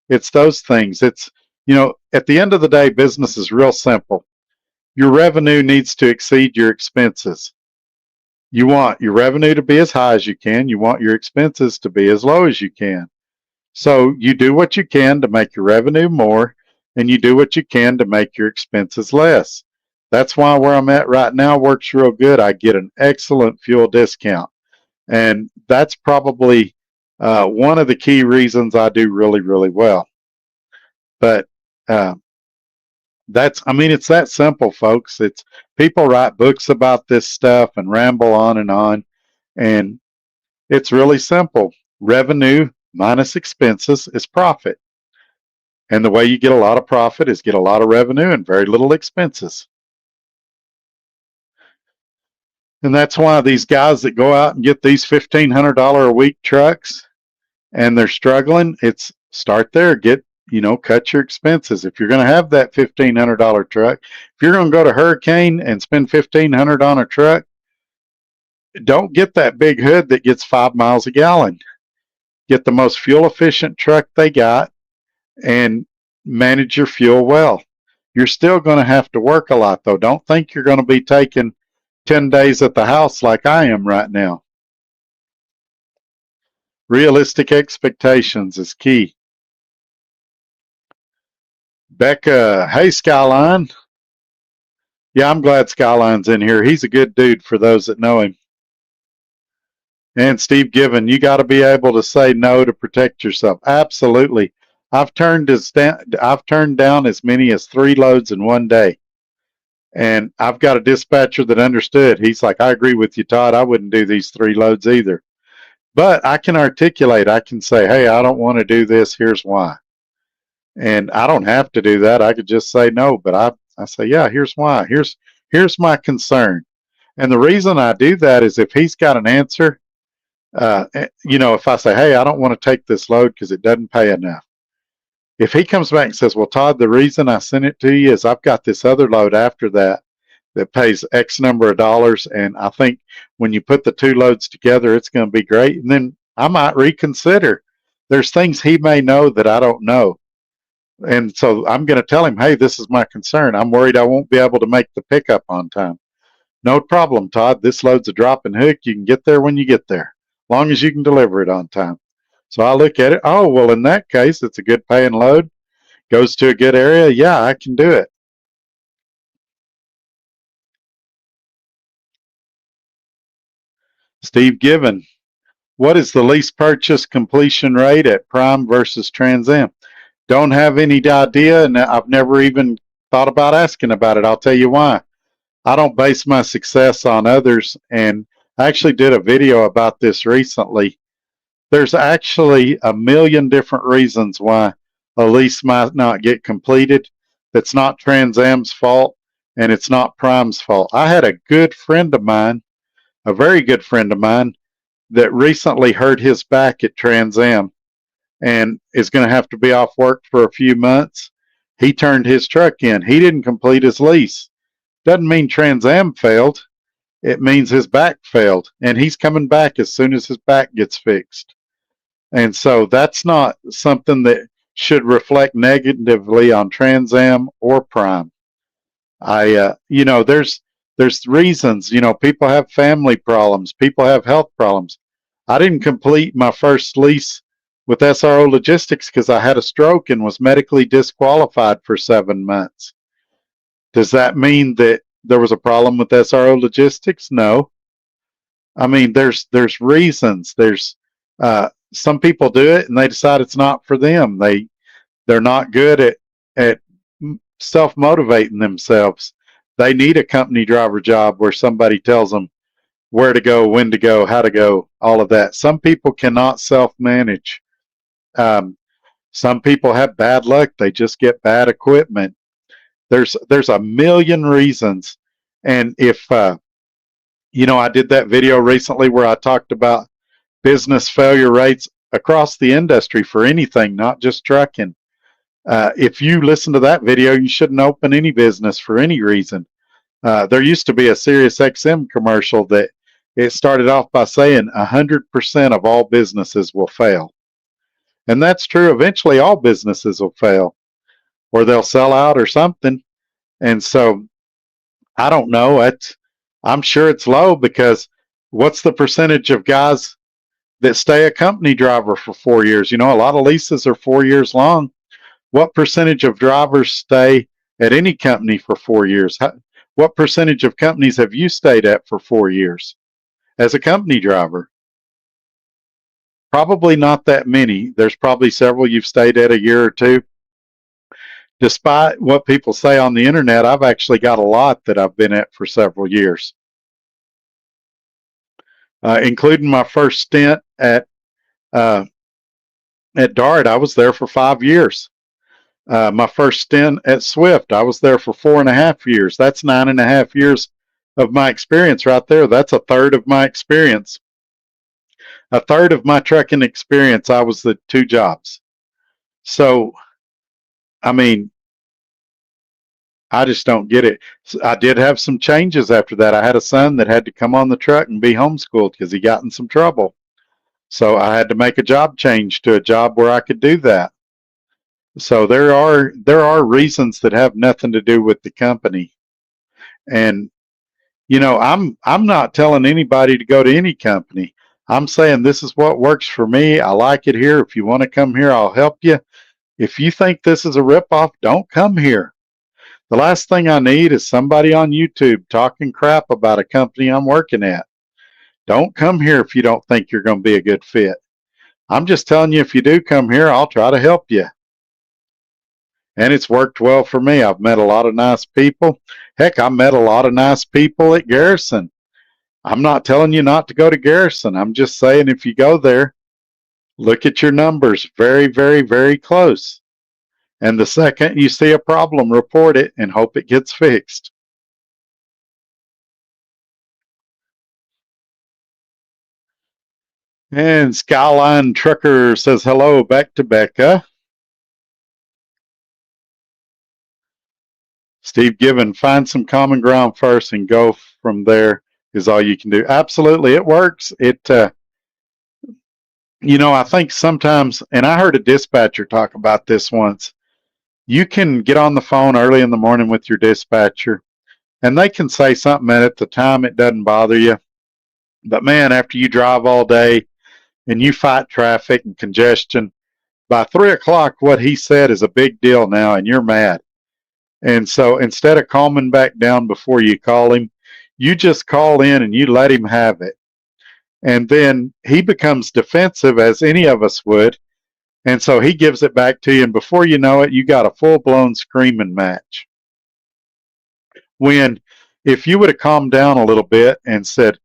It's those things. It's, at the end of the day, business is real simple. Your revenue needs to exceed your expenses. You want your revenue to be as high as you can. You want your expenses to be as low as you can. So you do what you can to make your revenue more, and you do what you can to make your expenses less. That's why where I'm at right now works real good. I get an excellent fuel discount. And that's probably one of the key reasons I do really, really well. But uh, it's that simple, folks. It's people write books about this stuff and ramble on and on. And it's really simple. Revenue minus expenses is profit. And the way you get a lot of profit is get a lot of revenue and very little expenses. And that's why these guys that go out and get these $1,500 a week trucks and they're struggling, it's start there, cut your expenses. If you're going to have that $1,500 truck, if you're going to go to Hurricane and spend $1,500 on a truck, don't get that big hood that gets 5 miles a gallon. Get the most fuel efficient truck they got and manage your fuel well. You're still going to have to work a lot, though. Don't think you're going to be taking 10 days at the house like I am right now. Realistic expectations is key. Becca, hey, Skyline. Yeah, I'm glad Skyline's in here. He's a good dude for those that know him. And Steve Given, you got to be able to say no to protect yourself. Absolutely. I've turned down as many as 3 loads in one day. And I've got a dispatcher that understood. He's like, I agree with you, Todd. I wouldn't do these 3 loads either. But I can articulate. I can say, hey, I don't want to do this. Here's why. And I don't have to do that. I could just say no. But I say, yeah, here's why. Here's my concern. And the reason I do that is if he's got an answer, if I say, hey, I don't want to take this load because it doesn't pay enough. If he comes back and says, well, Todd, the reason I sent it to you is I've got this other load after that pays X number of dollars. And I think when you put the 2 loads together, it's going to be great. And then I might reconsider. There's things he may know that I don't know. And so I'm going to tell him, hey, this is my concern. I'm worried I won't be able to make the pickup on time. No problem, Todd. This load's a drop and hook. You can get there when you get there, as long as you can deliver it on time. So I look at it. Oh, well, in that case, it's a good paying load. Goes to a good area. Yeah, I can do it. Steve Given, what is the lease purchase completion rate at Prime versus TransAm? Don't have any idea, and I've never even thought about asking about it. I'll tell you why. I don't base my success on others, and I actually did a video about this recently. There's actually a million different reasons why a lease might not get completed. That's not TransAm's fault, and it's not Prime's fault. I had a good friend of mine, a very good friend of mine, that recently hurt his back at TransAm and is going to have to be off work for a few months. He turned his truck in. He didn't complete his lease. Doesn't mean TransAm failed. It means his back failed, and he's coming back as soon as his back gets fixed. And so that's not something that should reflect negatively on TransAm or Prime. There's reasons. People have family problems. People have health problems. I didn't complete my first lease with SRO Logistics because I had a stroke and was medically disqualified for 7 months. Does that mean that there was a problem with SRO Logistics? No. I mean, there's reasons. There's some people do it and they decide it's not for them. They're not good at self motivating themselves. They need a company driver job where somebody tells them where to go, when to go, how to go, all of that. Some people cannot self manage. Some people have bad luck. They just get bad equipment. There's a million reasons. And if I did that video recently where I talked about business failure rates across the industry for anything, not just trucking. If you listen to that video, you shouldn't open any business for any reason. There used to be a Sirius XM commercial that it started off by saying 100% of all businesses will fail. And that's true. Eventually, all businesses will fail or they'll sell out or something. And so I don't know. I'm sure it's low because what's the percentage of guys that stay a company driver for 4 years? A lot of leases are 4 years long. What percentage of drivers stay at any company for 4 years? What percentage of companies have you stayed at for 4 years as a company driver? Probably not that many. There's probably several you've stayed at a year or two. Despite what people say on the internet, I've actually got a lot that I've been at for several years, including my first stint at DART. I was there for 5 years. My first stint at Swift, I was there for 4.5 years. That's 9.5 years of my experience right there. That's a third of my experience. A third of my trucking experience, I was the 2 jobs. So, I mean, I just don't get it. I did have some changes after that. I had a son that had to come on the truck and be homeschooled because he got in some trouble. So I had to make a job change to a job where I could do that. So there are reasons that have nothing to do with the company. And I'm not telling anybody to go to any company. I'm saying this is what works for me. I like it here. If you want to come here, I'll help you. If you think this is a ripoff, don't come here. The last thing I need is somebody on YouTube talking crap about a company I'm working at. Don't come here if you don't think you're going to be a good fit. I'm just telling you, if you do come here, I'll try to help you. And it's worked well for me. I've met a lot of nice people. Heck, I met a lot of nice people at Garrison. I'm not telling you not to go to Garrison. I'm just saying if you go there, look at your numbers very, very, very close. And the second you see a problem, report it and hope it gets fixed. And Skyline Trucker says hello back to Becca. Steve Given, find some common ground first and go from there is all you can do. Absolutely, it works. I think sometimes, and I heard a dispatcher talk about this once, you can get on the phone early in the morning with your dispatcher, and they can say something, and at the time it doesn't bother you. But man, after you drive all day and you fight traffic and congestion, by 3 o'clock, what he said is a big deal now, and you're mad. And so instead of calming back down before you call him, you just call in and you let him have it. And then he becomes defensive, as any of us would. And so he gives it back to you. And before you know it, you got a full blown screaming match. When, if you would have calmed down a little bit and said,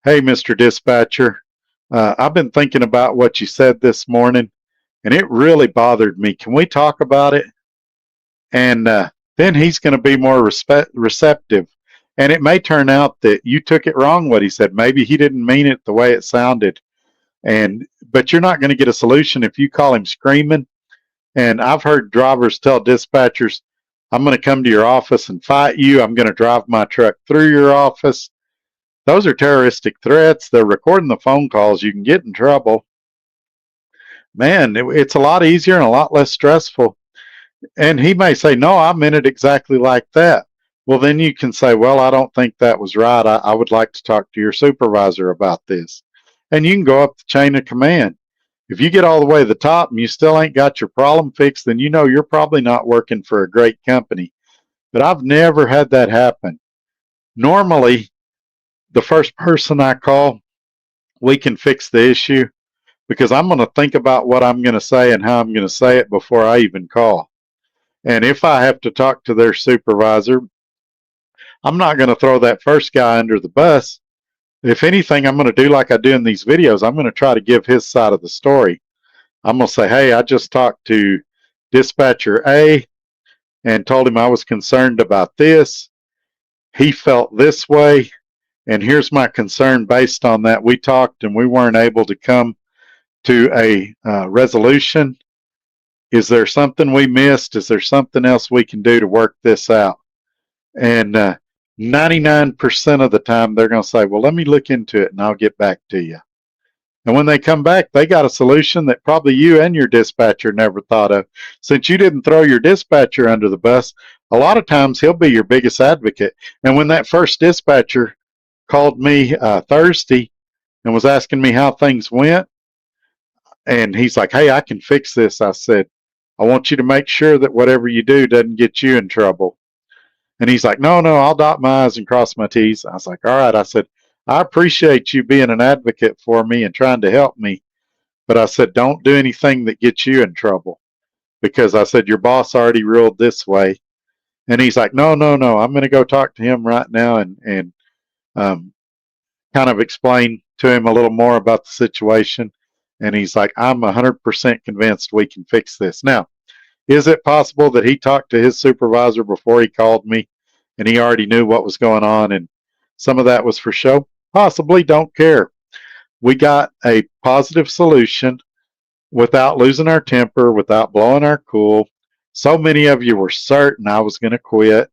hey, Mr. Dispatcher, I've been thinking about what you said this morning, and it really bothered me. Can we talk about it? And then he's going to be more receptive. And it may turn out that you took it wrong, what he said. Maybe he didn't mean it the way it sounded. But you're not going to get a solution if you call him screaming. And I've heard drivers tell dispatchers, I'm going to come to your office and fight you. I'm going to drive my truck through your office. Those are terroristic threats. They're recording the phone calls. You can get in trouble. Man, it's a lot easier and a lot less stressful. And he may say, no, I meant it exactly like that. Well, then you can say, well, I don't think that was right. I would like to talk to your supervisor about this. And you can go up the chain of command. If you get all the way to the top and you still ain't got your problem fixed, then you know you're probably not working for a great company. But I've never had that happen. Normally, the first person I call, we can fix the issue because I'm going to think about what I'm going to say and how I'm going to say it before I even call. And if I have to talk to their supervisor, I'm not going to throw that first guy under the bus. If anything, I'm going to do like I do in these videos. I'm going to try to give his side of the story. I'm going to say, hey, I just talked to dispatcher A and told him I was concerned about this. He felt this way, and here's my concern based on that. We talked and we weren't able to come to a resolution. Is there something we missed? Is there something else we can do to work this out? And 99% of the time, they're going to say, well, let me look into it and I'll get back to you. And when they come back, they got a solution that probably you and your dispatcher never thought of. Since you didn't throw your dispatcher under the bus, a lot of times he'll be your biggest advocate. And when that first dispatcher called me Thursday and was asking me how things went, and he's like, hey, I can fix this. I said, I want you to make sure that whatever you do doesn't get you in trouble. And he's like, no, I'll dot my I's and cross my T's. I was like, all right. I said, I appreciate you being an advocate for me and trying to help me. But I said, don't do anything that gets you in trouble. Because I said, your boss already ruled this way. And he's like, no. I'm going to go talk to him right now and kind of explain to him a little more about the situation. And he's like, I'm 100% convinced we can fix this. Now, is it possible that he talked to his supervisor before he called me and he already knew what was going on and some of that was for show? Possibly, don't care. We got a positive solution without losing our temper, without blowing our cool. So many of you were certain I was going to quit.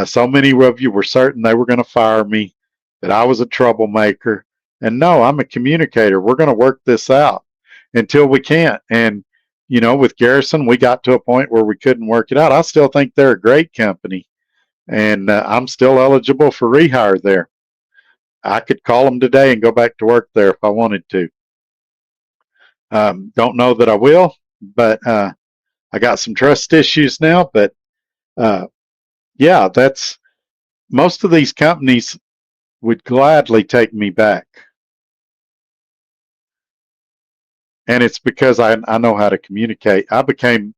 So many of you were certain they were going to fire me, that I was a troublemaker. And no, I'm a communicator. We're going to work this out until we can't. And with Garrison, we got to a point where we couldn't work it out. I still think they're a great company, and I'm still eligible for rehire there. I could call them today and go back to work there if I wanted to. Don't know that I will, but I got some trust issues now. But yeah, that's most of these companies. would gladly take me back. And it's because I know how to communicate. I became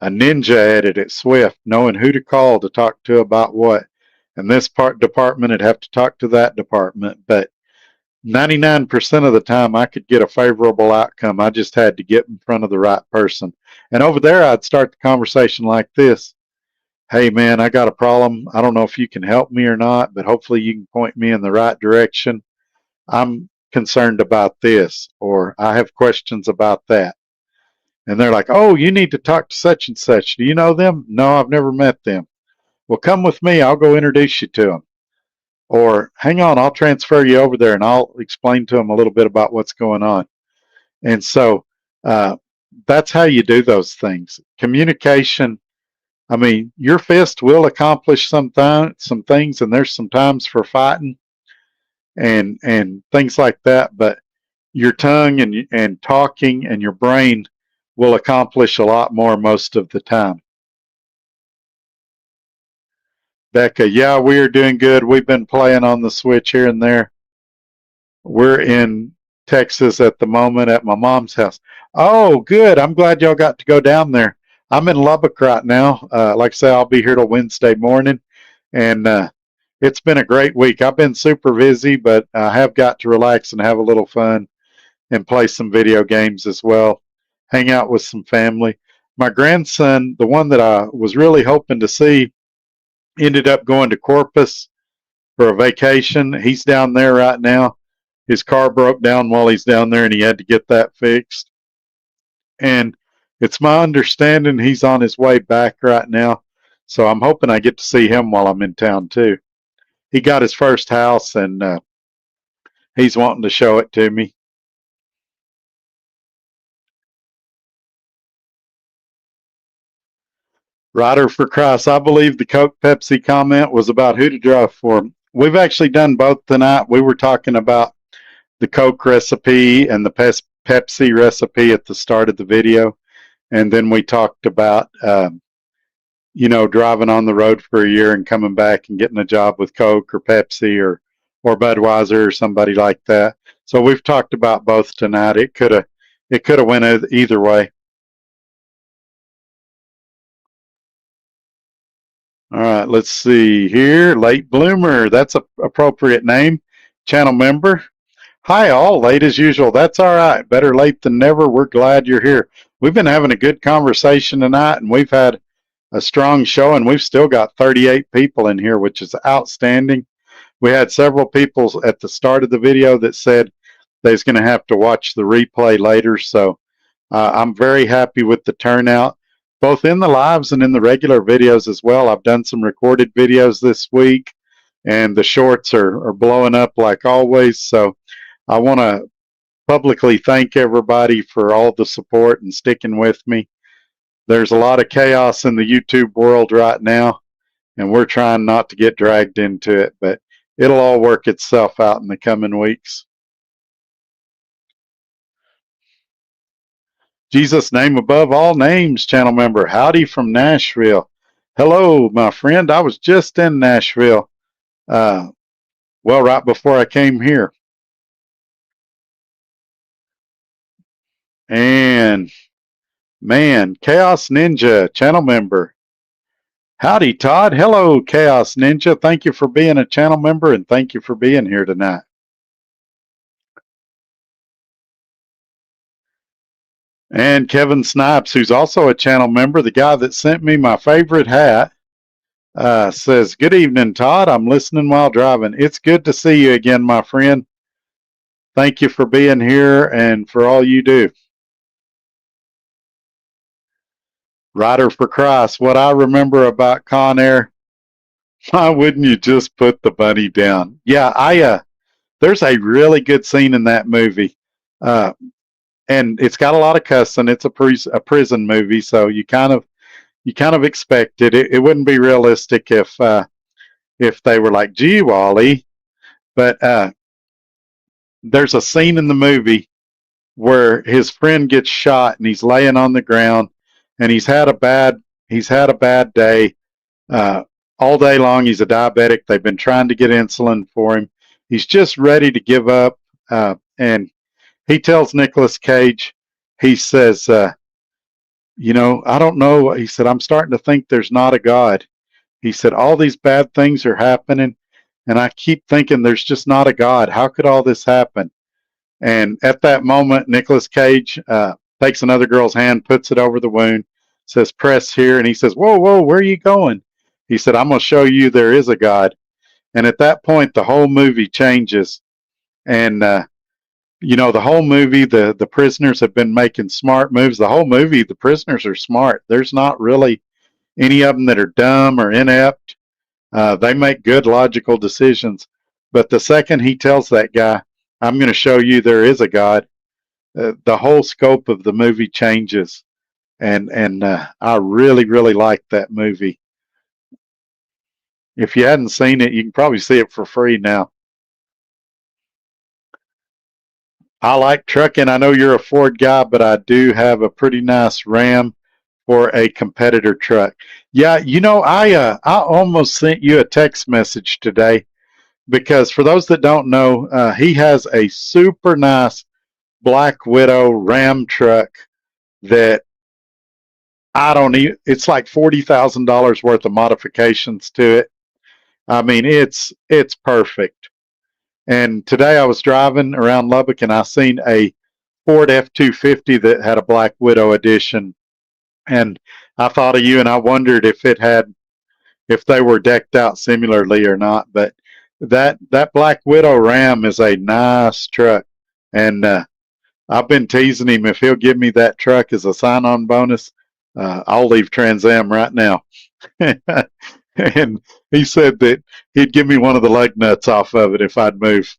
a ninja at it at Swift, knowing who to call to talk to about what. And this department would have to talk to that department. But 99% of the time, I could get a favorable outcome. I just had to get in front of the right person. And over there, I'd start the conversation like this. Hey, man, I got a problem. I don't know if you can help me or not, but hopefully you can point me in the right direction. I'm concerned about this, or I have questions about that. And they're like, oh, you need to talk to such and such. Do you know them? No, I've never met them. Well, come with me. I'll go introduce you to them. Or hang on, I'll transfer you over there and I'll explain to them a little bit about what's going on. And so that's how you do those things. Communication. I mean, your fist will accomplish some things, and there's some times for fighting and things like that. But your tongue and talking and your brain will accomplish a lot more most of the time. Becca, yeah, we are doing good. We've been playing on the Switch here and there. We're in Texas at the moment at my mom's house. Oh, good. I'm glad y'all got to go down there. I'm in Lubbock right now. Like I say, I'll be here till Wednesday morning. And it's been a great week. I've been super busy, but I have got to relax and have a little fun and play some video games as well. Hang out with some family. My grandson, the one that I was really hoping to see, ended up going to Corpus for a vacation. He's down there right now. His car broke down while he's down there, and he had to get that fixed. And it's my understanding he's on his way back right now. So I'm hoping I get to see him while I'm in town too. He got his first house, and he's wanting to show it to me. Rider for Christ, I believe the Coke Pepsi comment was about who to drive for. We've actually done both tonight. We were talking about the Coke recipe and the Pepsi recipe at the start of the video. And then we talked about, driving on the road for a year and coming back and getting a job with Coke or Pepsi or Budweiser or somebody like that. So we've talked about both tonight. It could have went either way. All right, let's see here. Late Bloomer, that's an appropriate name. Channel member. Hi, all. Late as usual. That's all right. Better late than never. We're glad you're here. We've been having a good conversation tonight, and we've had a strong show, and we've still got 38 people in here, which is outstanding. We had several people at the start of the video that said they was going to have to watch the replay later, so I'm very happy with the turnout, both in the lives and in the regular videos as well. I've done some recorded videos this week, and the shorts are blowing up like always, so I want to publicly thank everybody for all the support and sticking with me. There's a lot of chaos in the YouTube world right now, and we're trying not to get dragged into it, but it'll all work itself out in the coming weeks. Jesus' name above all names, channel member. Howdy from Nashville. Hello, my friend. I was just in Nashville, right before I came here. And man, Chaos Ninja, channel member. Howdy, Todd. Hello, Chaos Ninja. Thank you for being a channel member, and thank you for being here tonight. And Kevin Snipes, who's also a channel member, the guy that sent me my favorite hat, says, good evening, Todd. I'm listening while driving. It's good to see you again, my friend. Thank you for being here and for all you do. Rider for Christ, what I remember about Con Air, why wouldn't you just put the bunny down? Yeah, there's a really good scene in that movie. And it's got a lot of cussing. It's a prison movie, so you kind of expect it. It wouldn't be realistic if they were like, gee, Wally. But there's a scene in the movie where his friend gets shot and he's laying on the ground and he's had a bad day all day long. He's a diabetic. They've been trying to get insulin for him. He's just ready to give up. And he tells Nicolas Cage, he says, I don't know. He said, I'm starting to think there's not a God. He said, all these bad things are happening, and I keep thinking there's just not a God. How could all this happen? And at that moment, Nicolas Cage takes another girl's hand, puts it over the wound, says, press here. And he says, whoa, whoa, where are you going? He said, I'm going to show you there is a God. And at that point, the whole movie changes. And, the whole movie, the prisoners have been making smart moves. The whole movie, the prisoners are smart. There's not really any of them that are dumb or inept. They make good logical decisions. But the second he tells that guy, I'm going to show you there is a God, the whole scope of the movie changes. And I really, really like that movie. If you hadn't seen it, you can probably see it for free now. I like trucking. I know you're a Ford guy, but I do have a pretty nice Ram for a competitor truck. Yeah, I almost sent you a text message today because for those that don't know, he has a super nice Black Widow Ram truck that I don't even, it's like $40,000 worth of modifications to it. I mean, it's perfect. And today I was driving around Lubbock and I seen a Ford F-250 that had a Black Widow edition. And I thought of you and I wondered if they were decked out similarly or not. But that Black Widow Ram is a nice truck. And I've been teasing him if he'll give me that truck as a sign-on bonus. I'll leave TransAm right now. And he said that he'd give me one of the lug nuts off of it if I'd move.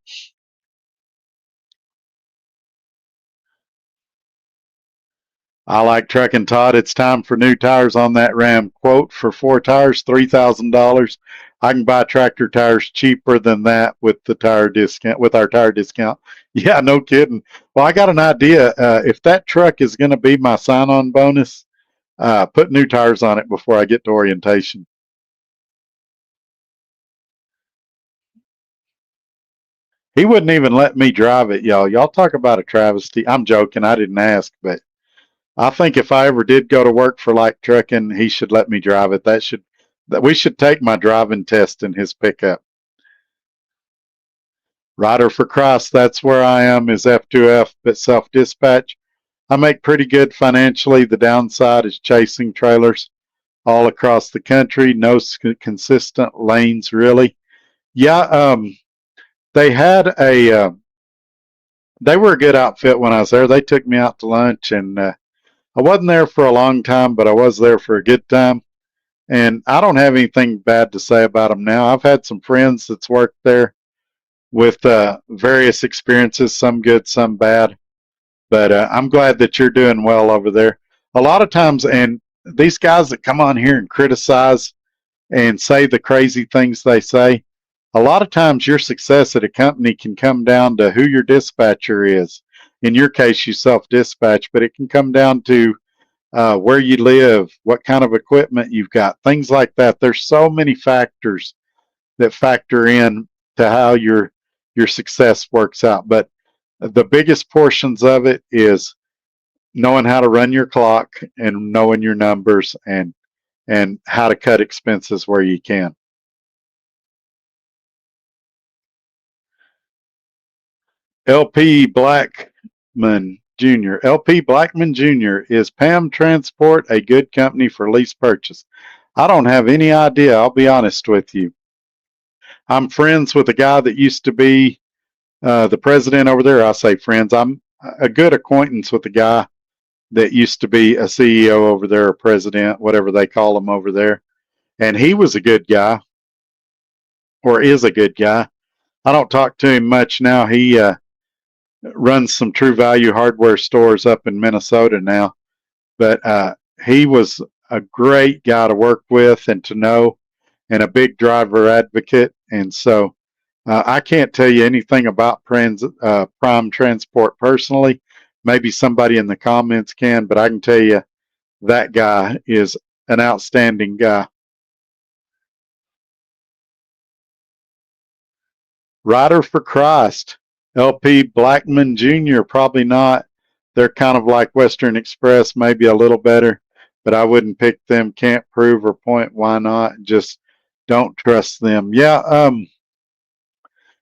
I like Trucking Todd. It's time for new tires on that Ram. Quote for 4 tires, $3,000. I can buy tractor tires cheaper than that with the tire discount. With our tire discount, yeah, no kidding. Well, I got an idea. If that truck is going to be my sign-on bonus, put new tires on it before I get to orientation. He wouldn't even let me drive it, y'all. Y'all talk about a travesty. I'm joking. I didn't ask, but I think if I ever did go to work for like trucking, he should let me drive it. That we should take my driving test in his pickup. Rider for Christ, that's where I am, is F2F, but self-dispatch. I make pretty good financially. The downside is chasing trailers all across the country. No consistent lanes, really. Yeah, they had they were a good outfit when I was there. They took me out to lunch, and I wasn't there for a long time, but I was there for a good time. And I don't have anything bad to say about them now. I've had some friends that's worked there with various experiences, some good, some bad. But I'm glad that you're doing well over there. A lot of times, and these guys that come on here and criticize and say the crazy things they say, a lot of times your success at a company can come down to who your dispatcher is. In your case, you self-dispatch, but it can come down to where you live, what kind of equipment you've got, things like that. There's so many factors that factor in to how your success works out. But the biggest portions of it is knowing how to run your clock and knowing your numbers and how to cut expenses where you can. LP Blackman Jr. LP Blackman Jr. Is Pam Transport a good company for lease purchase? I don't have any idea. I'll be honest with you. I'm friends with a guy that used to be the president over there. I say friends. I'm a good acquaintance with the guy that used to be a CEO over there, or president, whatever they call him over there. And he was a good guy, or is a good guy. I don't talk to him much now. He runs some True Value hardware stores up in Minnesota now. But he was a great guy to work with and to know, and a big driver advocate. And so I can't tell you anything about Prime Transport personally. Maybe somebody in the comments can, but I can tell you that guy is an outstanding guy. Rider for Christ, LP Blackman Jr., probably not. They're kind of like Western Express, maybe a little better, but I wouldn't pick them. Can't prove or point. Why not? Just don't trust them. Yeah,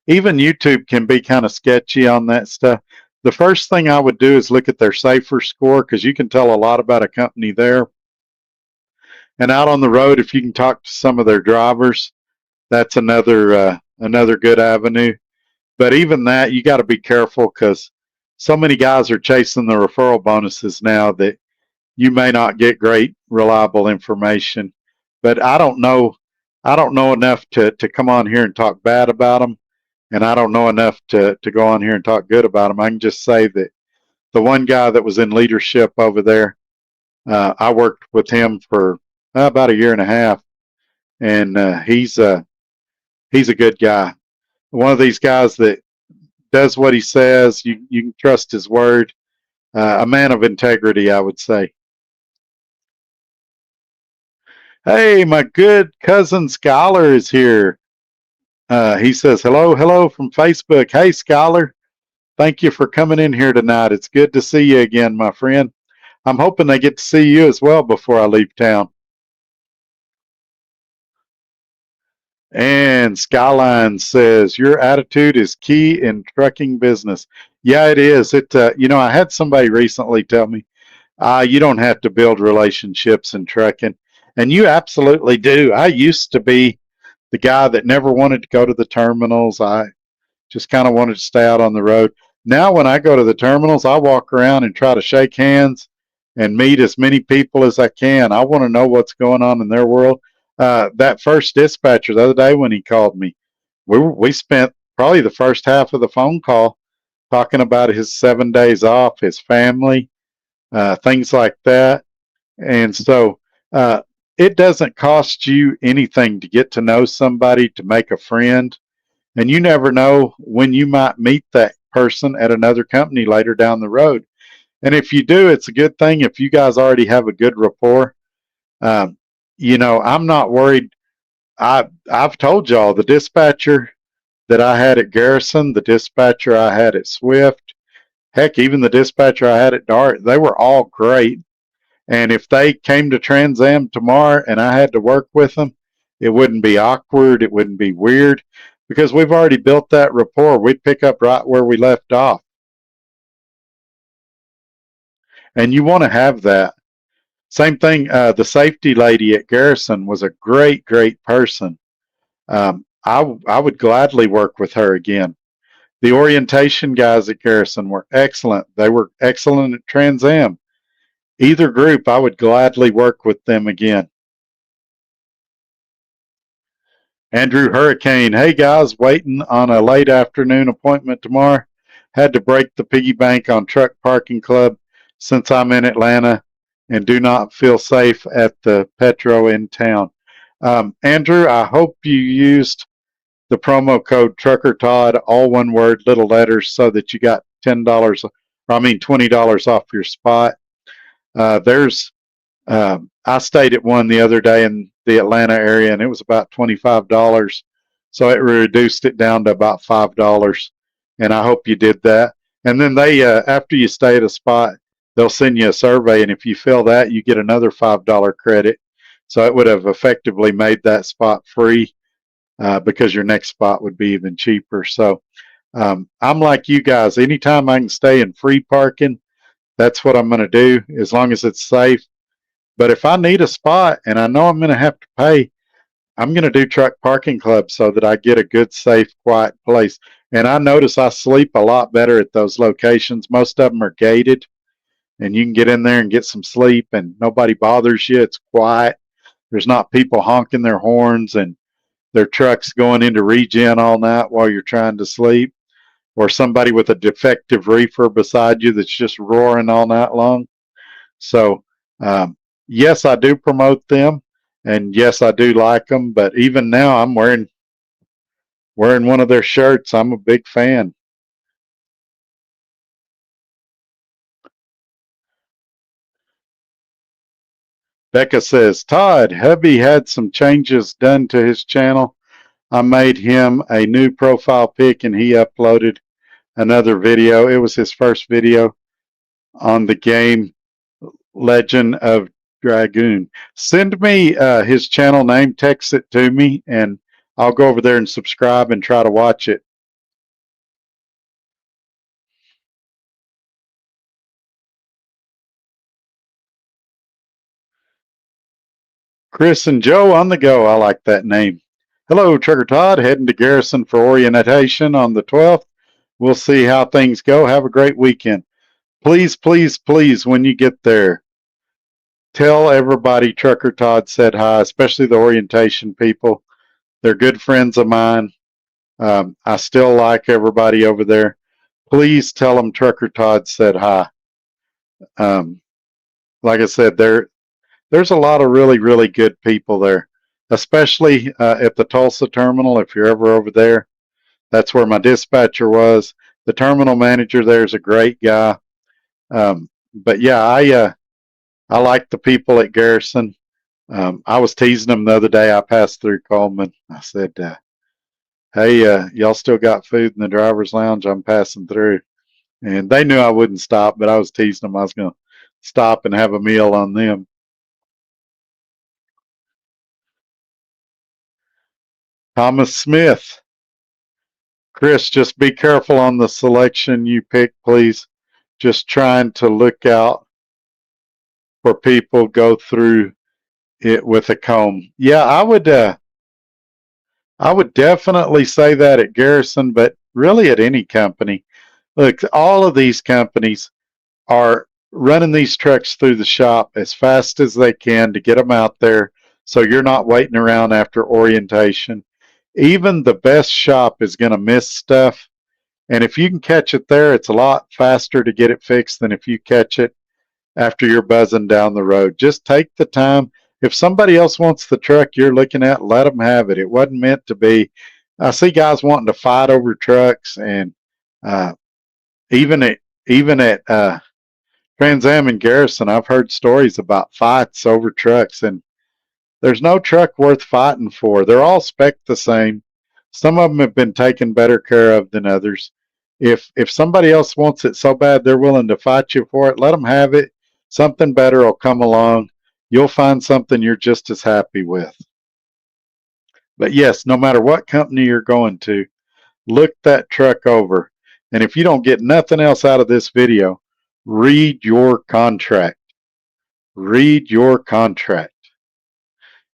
even YouTube can be kind of sketchy on that stuff. The first thing I would do is look at their safer score because you can tell a lot about a company there. And out on the road, if you can talk to some of their drivers, that's another good avenue. But even that, you got to be careful because so many guys are chasing the referral bonuses now that you may not get great, reliable information. But I don't know enough to come on here and talk bad about them, and I don't know enough to go on here and talk good about them. I can just say that the one guy that was in leadership over there, I worked with him for about a year and a half, and he's a good guy. One of these guys that does what he says. You can trust his word. A man of integrity, I would say. Hey, my good cousin Scholar is here. He says, hello, hello from Facebook. Hey, Scholar. Thank you for coming in here tonight. It's good to see you again, my friend. I'm hoping they get to see you as well before I leave town. And Skyline says, your attitude is key in trucking business. Yeah, it is. I had somebody recently tell me, you don't have to build relationships in trucking. And you absolutely do. I used to be the guy that never wanted to go to the terminals. I just kind of wanted to stay out on the road. Now, when I go to the terminals, I walk around and try to shake hands and meet as many people as I can. I want to know what's going on in their world. That first dispatcher the other day when he called me, we spent probably the first half of the phone call talking about his 7 days off, his family, things like that. And so it doesn't cost you anything to get to know somebody, to make a friend. And you never know when you might meet that person at another company later down the road. And if you do, it's a good thing if you guys already have a good rapport. Um, I'm not worried. I've told y'all the dispatcher that I had at Garrison, the dispatcher I had at Swift, heck, even the dispatcher I had at Dart, they were all great. And if they came to TransAm tomorrow and I had to work with them, it wouldn't be awkward. It wouldn't be weird because we've already built that rapport. We'd pick up right where we left off. And you want to have that. Same thing, the safety lady at Garrison was a great, great person. I would gladly work with her again. The orientation guys at Garrison were excellent. They were excellent at TransAm. Either group, I would gladly work with them again. Andrew Hurricane, hey guys, waiting on a late afternoon appointment tomorrow. Had to break the piggy bank on Truck Parking Club since I'm in Atlanta and do not feel safe at the Petro in town. Andrew, I hope you used the promo code Trucker Todd, all one word, little letters, so that you got $20 off your spot. I stayed at one the other day in the Atlanta area, and it was about $25. So it reduced it down to about $5. And I hope you did that. And then after you stay at a spot, they'll send you a survey, and if you fill that, you get another $5 credit. So it would have effectively made that spot free because your next spot would be even cheaper. So I'm like you guys. Anytime I can stay in free parking, that's what I'm going to do, as long as it's safe. But if I need a spot and I know I'm going to have to pay, I'm going to do Truck Parking Club so that I get a good, safe, quiet place. And I notice I sleep a lot better at those locations. Most of them are gated, and you can get in there and get some sleep, and nobody bothers you. It's quiet. There's not people honking their horns and their trucks going into regen all night while you're trying to sleep, or somebody with a defective reefer beside you that's just roaring all night long. So, yes, I do promote them, and yes, I do like them. But even now, I'm wearing one of their shirts. I'm a big fan. Becca says, Todd, hubby had some changes done to his channel. I made him a new profile pic and he uploaded another video. It was his first video on the game Legend of Dragoon. Send me his channel name, text it to me, and I'll go over there and subscribe and try to watch it. Chris and Joe on the go. I like that name. Hello, Trucker Todd. Heading to Garrison for orientation on the 12th. We'll see how things go. Have a great weekend. Please, please, please, when you get there, tell everybody Trucker Todd said hi, especially the orientation people. They're good friends of mine. I still like everybody over there. Please tell them Trucker Todd said hi. Like I said, there's a lot of really, really good people there, especially at the Tulsa terminal. If you're ever over there, that's where my dispatcher was. The terminal manager there is a great guy. But yeah, I like the people at Garrison. I was teasing them the other day. I passed through Coleman. I said, hey, y'all still got food in the driver's lounge? I'm passing through. And they knew I wouldn't stop, but I was teasing them. I was going to stop and have a meal on them. Thomas Smith. Chris, just be careful on the selection you pick, please. Just trying to look out for people go through it with a comb. Yeah, I would definitely say that at Garrison, but really at any company. Look, all of these companies are running these trucks through the shop as fast as they can to get them out there so you're not waiting around after orientation. Even the best shop is going to miss stuff. And if you can catch it there, it's a lot faster to get it fixed than if you catch it after you're buzzing down the road. Just take the time. If somebody else wants the truck you're looking at, let them have it. It wasn't meant to be. I see guys wanting to fight over trucks, and uh, even at TransAm and Garrison, I've heard stories about fights over trucks, and there's no truck worth fighting for. They're all spec'd the same. Some of them have been taken better care of than others. If somebody else wants it so bad they're willing to fight you for it, let them have it. Something better will come along. You'll find something you're just as happy with. But yes, no matter what company you're going to, look that truck over. And if you don't get nothing else out of this video, read your contract. Read your contract.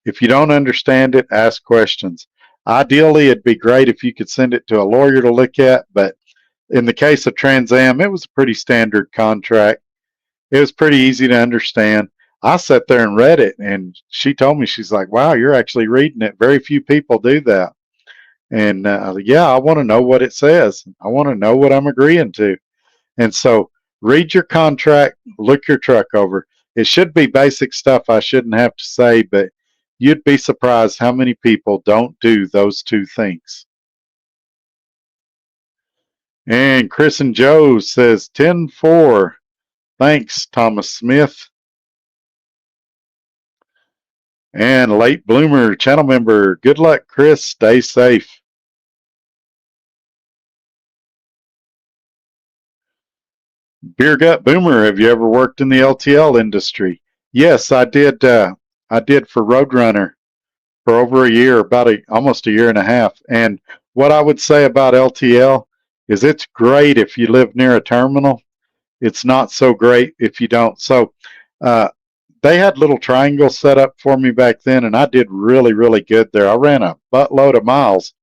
If you don't understand it, ask questions. Ideally, it'd be great if you could send it to a lawyer to look at, but in the case of TransAm, it was a pretty standard contract. It was pretty easy to understand. I sat there and read it, and she told me, she's like, wow, you're actually reading it. Very few people do that. And yeah, I want to know what it says. I want to know what I'm agreeing to. And so read your contract, look your truck over. It should be basic stuff I shouldn't have to say, but you'd be surprised how many people don't do those two things. And Chris and Joe says 10-4. Thanks, Thomas Smith. And Late Bloomer, channel member, good luck, Chris. Stay safe. Beer Gut Boomer, have you ever worked in the LTL industry? Yes, I did. I did for Roadrunner for over a year, almost a year and a half. And what I would say about LTL is it's great if you live near a terminal. It's not so great if you don't. So they had little triangles set up for me back then, and I did really, really good there. I ran a buttload of miles,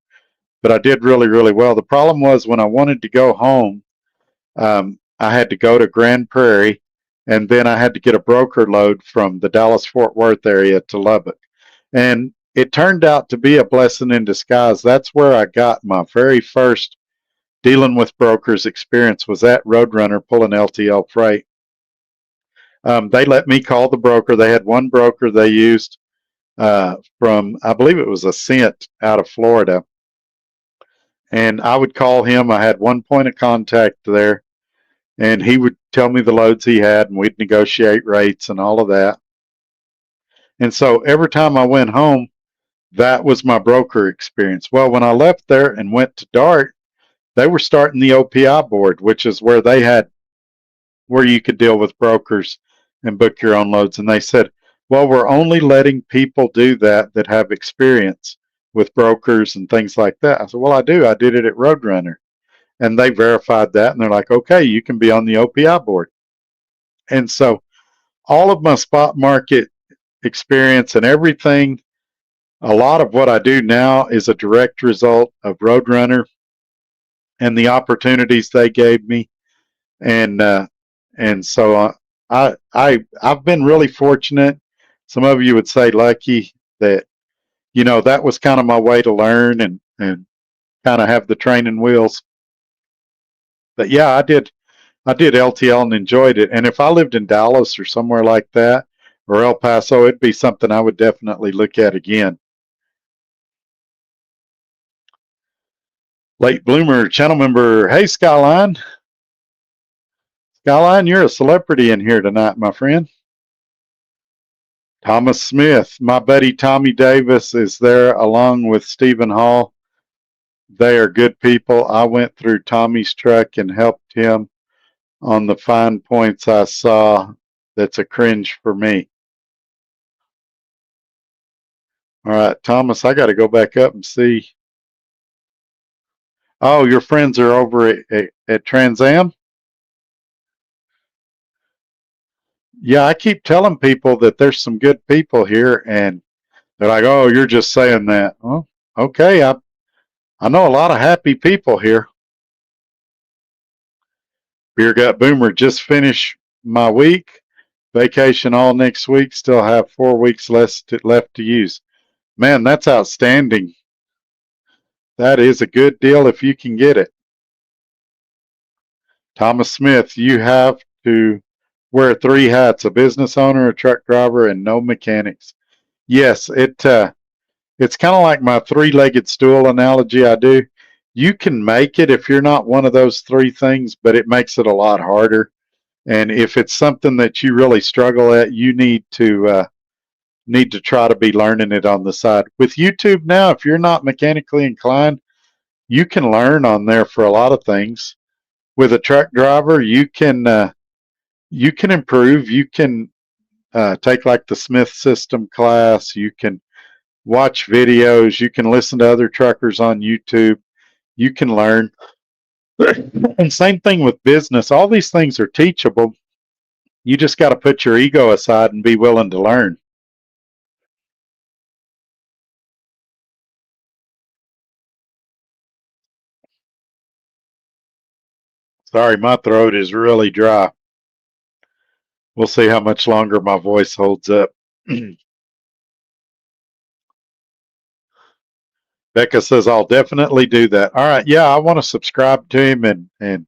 but I did really, really well. The problem was when I wanted to go home, I had to go to Grand Prairie, and then I had to get a broker load from the Dallas-Fort Worth area to Lubbock. And it turned out to be a blessing in disguise. That's where I got my very first dealing with brokers experience, was at Roadrunner pulling LTL freight. They let me call the broker. They had one broker they used from, I believe it was Ascent out of Florida. And I would call him. I had one point of contact there, and he would tell me the loads he had, and we'd negotiate rates and all of that. And so every time I went home, That was my broker experience. Well, when I left there and went to Dart, they were starting the OPI board, which is where you could deal with brokers and book your own loads. And they said, well, we're only letting people do that have experience with brokers and things like that. I said, well, I do. I did it at Roadrunner. And they verified that. And they're like, okay, you can be on the OPI board. And so all of my spot market experience and everything, a lot of what I do now is a direct result of Roadrunner and the opportunities they gave me. And so I've been really fortunate. Some of you would say lucky that that was kind of my way to learn and kind of have the training wheels. But yeah, I did LTL and enjoyed it. And if I lived in Dallas or somewhere like that or El Paso, it'd be something I would definitely look at again. Late bloomer channel member, hey Skyline. Skyline, you're a celebrity in here tonight, my friend. Thomas Smith, my buddy Tommy Davis is there along with Stephen Hall. They are good people. I went through Tommy's truck and helped him on the fine points I saw. That's a cringe for me. All right, Thomas, I got to go back up and see. Oh, your friends are over at TransAm? Yeah, I keep telling people that there's some good people here, and they're like, oh, you're just saying that. Well, okay, I know a lot of happy people here. Beer Gut Boomer, just finished my week. Vacation all next week. Still have 4 weeks left to use. Man, that's outstanding. That is a good deal if you can get it. Thomas Smith, you have to wear 3 hats: a business owner, a truck driver, and no mechanics. Yes, it's kind of like my 3-legged stool analogy I do. You can make it if you're not one of those 3 things, but it makes it a lot harder. And if it's something that you really struggle at, you need to try to be learning it on the side. With YouTube now, if you're not mechanically inclined, you can learn on there for a lot of things. With a truck driver, you can improve. You can take like the Smith system class. You can watch videos. You can listen to other truckers on YouTube. You can learn. And same thing with business. All these things are teachable. You just got to put your ego aside and be willing to learn. Sorry, my throat is really dry. We'll see how much longer my voice holds up. Becca says, I'll definitely do that. All right. Yeah, I want to subscribe to him and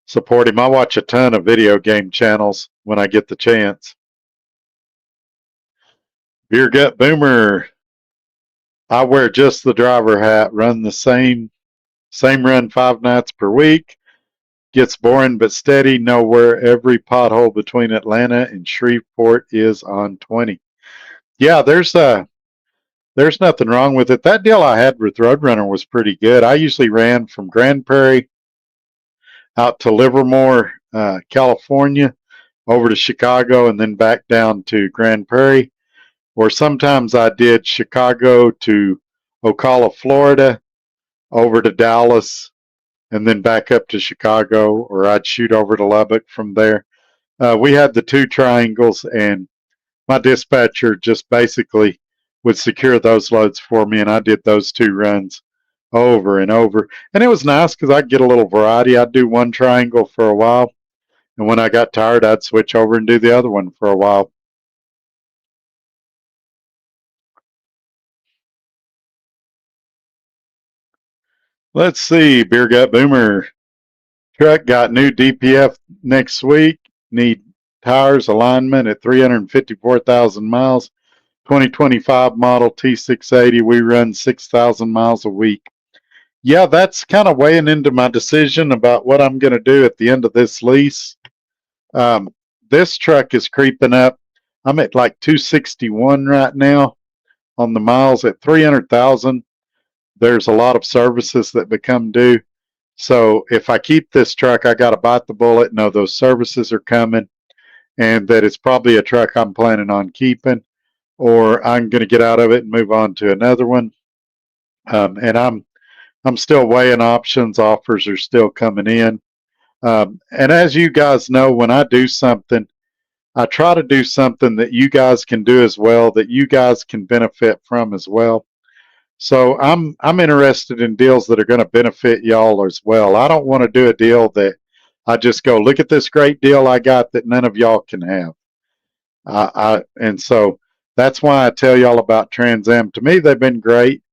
support him. I watch a ton of video game channels when I get the chance. Beer Gut Boomer. I wear just the driver hat, run the same run 5 nights per week. Gets boring but steady. Know where every pothole between Atlanta and Shreveport is on 20. Yeah, there's nothing wrong with it. That deal I had with Roadrunner was pretty good. I usually ran from Grand Prairie out to Livermore, California, over to Chicago, and then back down to Grand Prairie. Or sometimes I did Chicago to Ocala, Florida, over to Dallas, and then back up to Chicago, or I'd shoot over to Lubbock from there. We had the 2 triangles, and my dispatcher just basically would secure those loads for me, and I did those 2 runs over and over. And it was nice because I'd get a little variety. I'd do 1 triangle for a while, and when I got tired, I'd switch over and do the other one for a while. Let's see, Beer Gut Boomer. Truck got new DPF next week. Need tires alignment at 354,000 miles. 2025 model T680. We run 6,000 miles a week. Yeah, that's kind of weighing into my decision about what I'm going to do at the end of this lease. This truck is creeping up. I'm at like 261 right now. on the miles. At 300,000, there's a lot of services that become due. So if I keep this truck, I got to bite the bullet, know those services are coming, and that it's probably a truck I'm planning on keeping, or I'm going to get out of it and move on to another one. And I'm still weighing options. Offers are still coming in. And as you guys know, when I do something, I try to do something that you guys can do as well, that you guys can benefit from as well. So I'm interested in deals that are going to benefit y'all as well. I don't want to do a deal that I just go, look at this great deal I got that none of y'all can have. And so that's why I tell y'all about TransAm. To me, they've been great.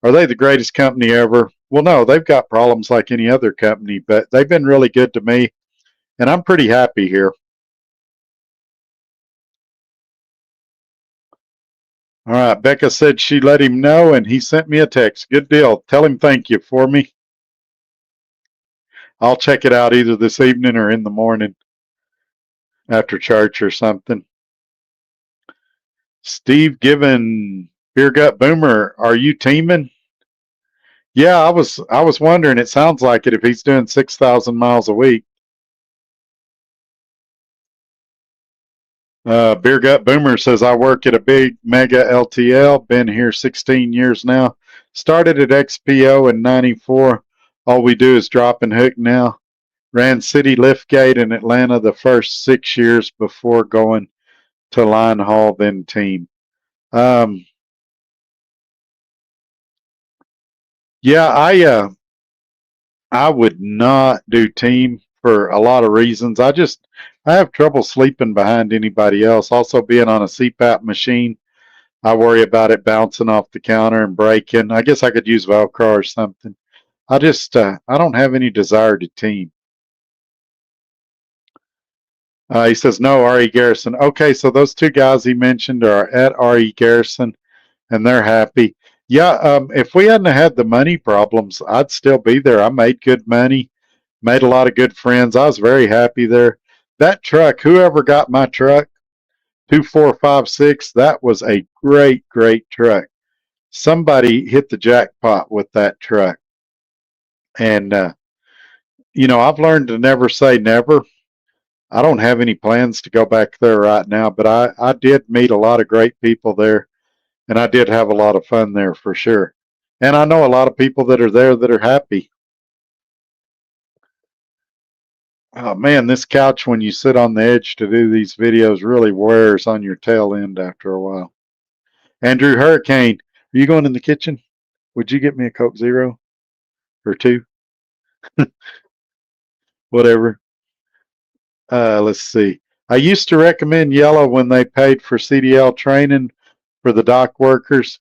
Are they the greatest company ever? Well, no, they've got problems like any other company, but they've been really good to me, and I'm pretty happy here. All right, Becca said she let him know, and he sent me a text. Good deal. Tell him thank you for me. I'll check it out either this evening or in the morning after church or something. Steve Given, Beer Gut Boomer, are you teaming? Yeah, I was wondering. It sounds like it if he's doing 6,000 miles a week. Beer Gut Boomer says, I work at a big mega LTL, been here 16 years now. Started at XPO in 94. All we do is drop and hook now. Ran City Liftgate in Atlanta the first 6 years before going to line haul, then team. Yeah, I would not do team for a lot of reasons. I have trouble sleeping behind anybody else. Also, being on a CPAP machine, I worry about it bouncing off the counter and breaking. I guess I could use Velcro or something. I don't have any desire to team. He says no, R.E. Garrison. Okay, so those two guys he mentioned are at R.E. Garrison, and they're happy. Yeah, if we hadn't had the money problems, I'd still be there. I made good money, made a lot of good friends. I was very happy there. That truck, whoever got my truck, 2456, that was a great, great truck. Somebody hit the jackpot with that truck. And, I've learned to never say never. I don't have any plans to go back there right now, but I did meet a lot of great people there, and I did have a lot of fun there for sure. And I know a lot of people that are there that are happy. Oh man, this couch, when you sit on the edge to do these videos, really wears on your tail end after a while. Andrew Hurricane, are you going in the kitchen? Would you get me a Coke Zero or two? Whatever. Let's see. I used to recommend Yellow when they paid for CDL training for the dock workers.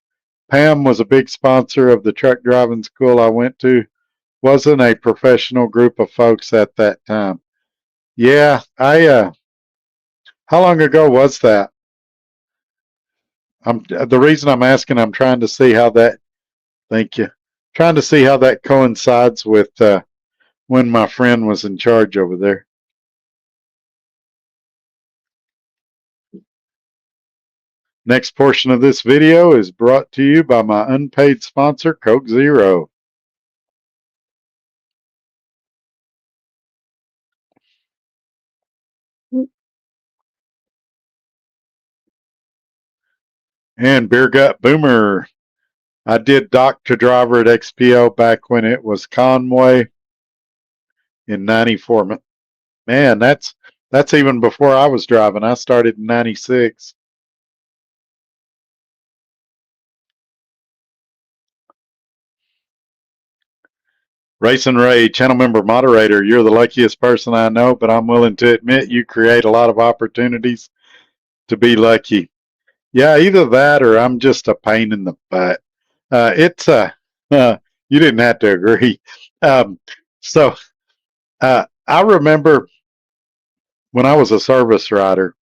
Pam was a big sponsor of the truck driving school I went to. Wasn't a professional group of folks at that time. Yeah, how long ago was that? The reason I'm asking, I'm trying to see how that, thank you, trying to see how that coincides with when my friend was in charge over there. Next portion of this video is brought to you by my unpaid sponsor, Coke Zero. And Beer Gut Boomer. I did dock to driver at XPO back when it was Conway in 94. Man, that's even before I was driving. I started in 96. Racing Ray, channel member moderator, you're the luckiest person I know, but I'm willing to admit you create a lot of opportunities to be lucky. Yeah, either that or I'm just a pain in the butt. It's you didn't have to agree. Um, so I remember when I was a service rider,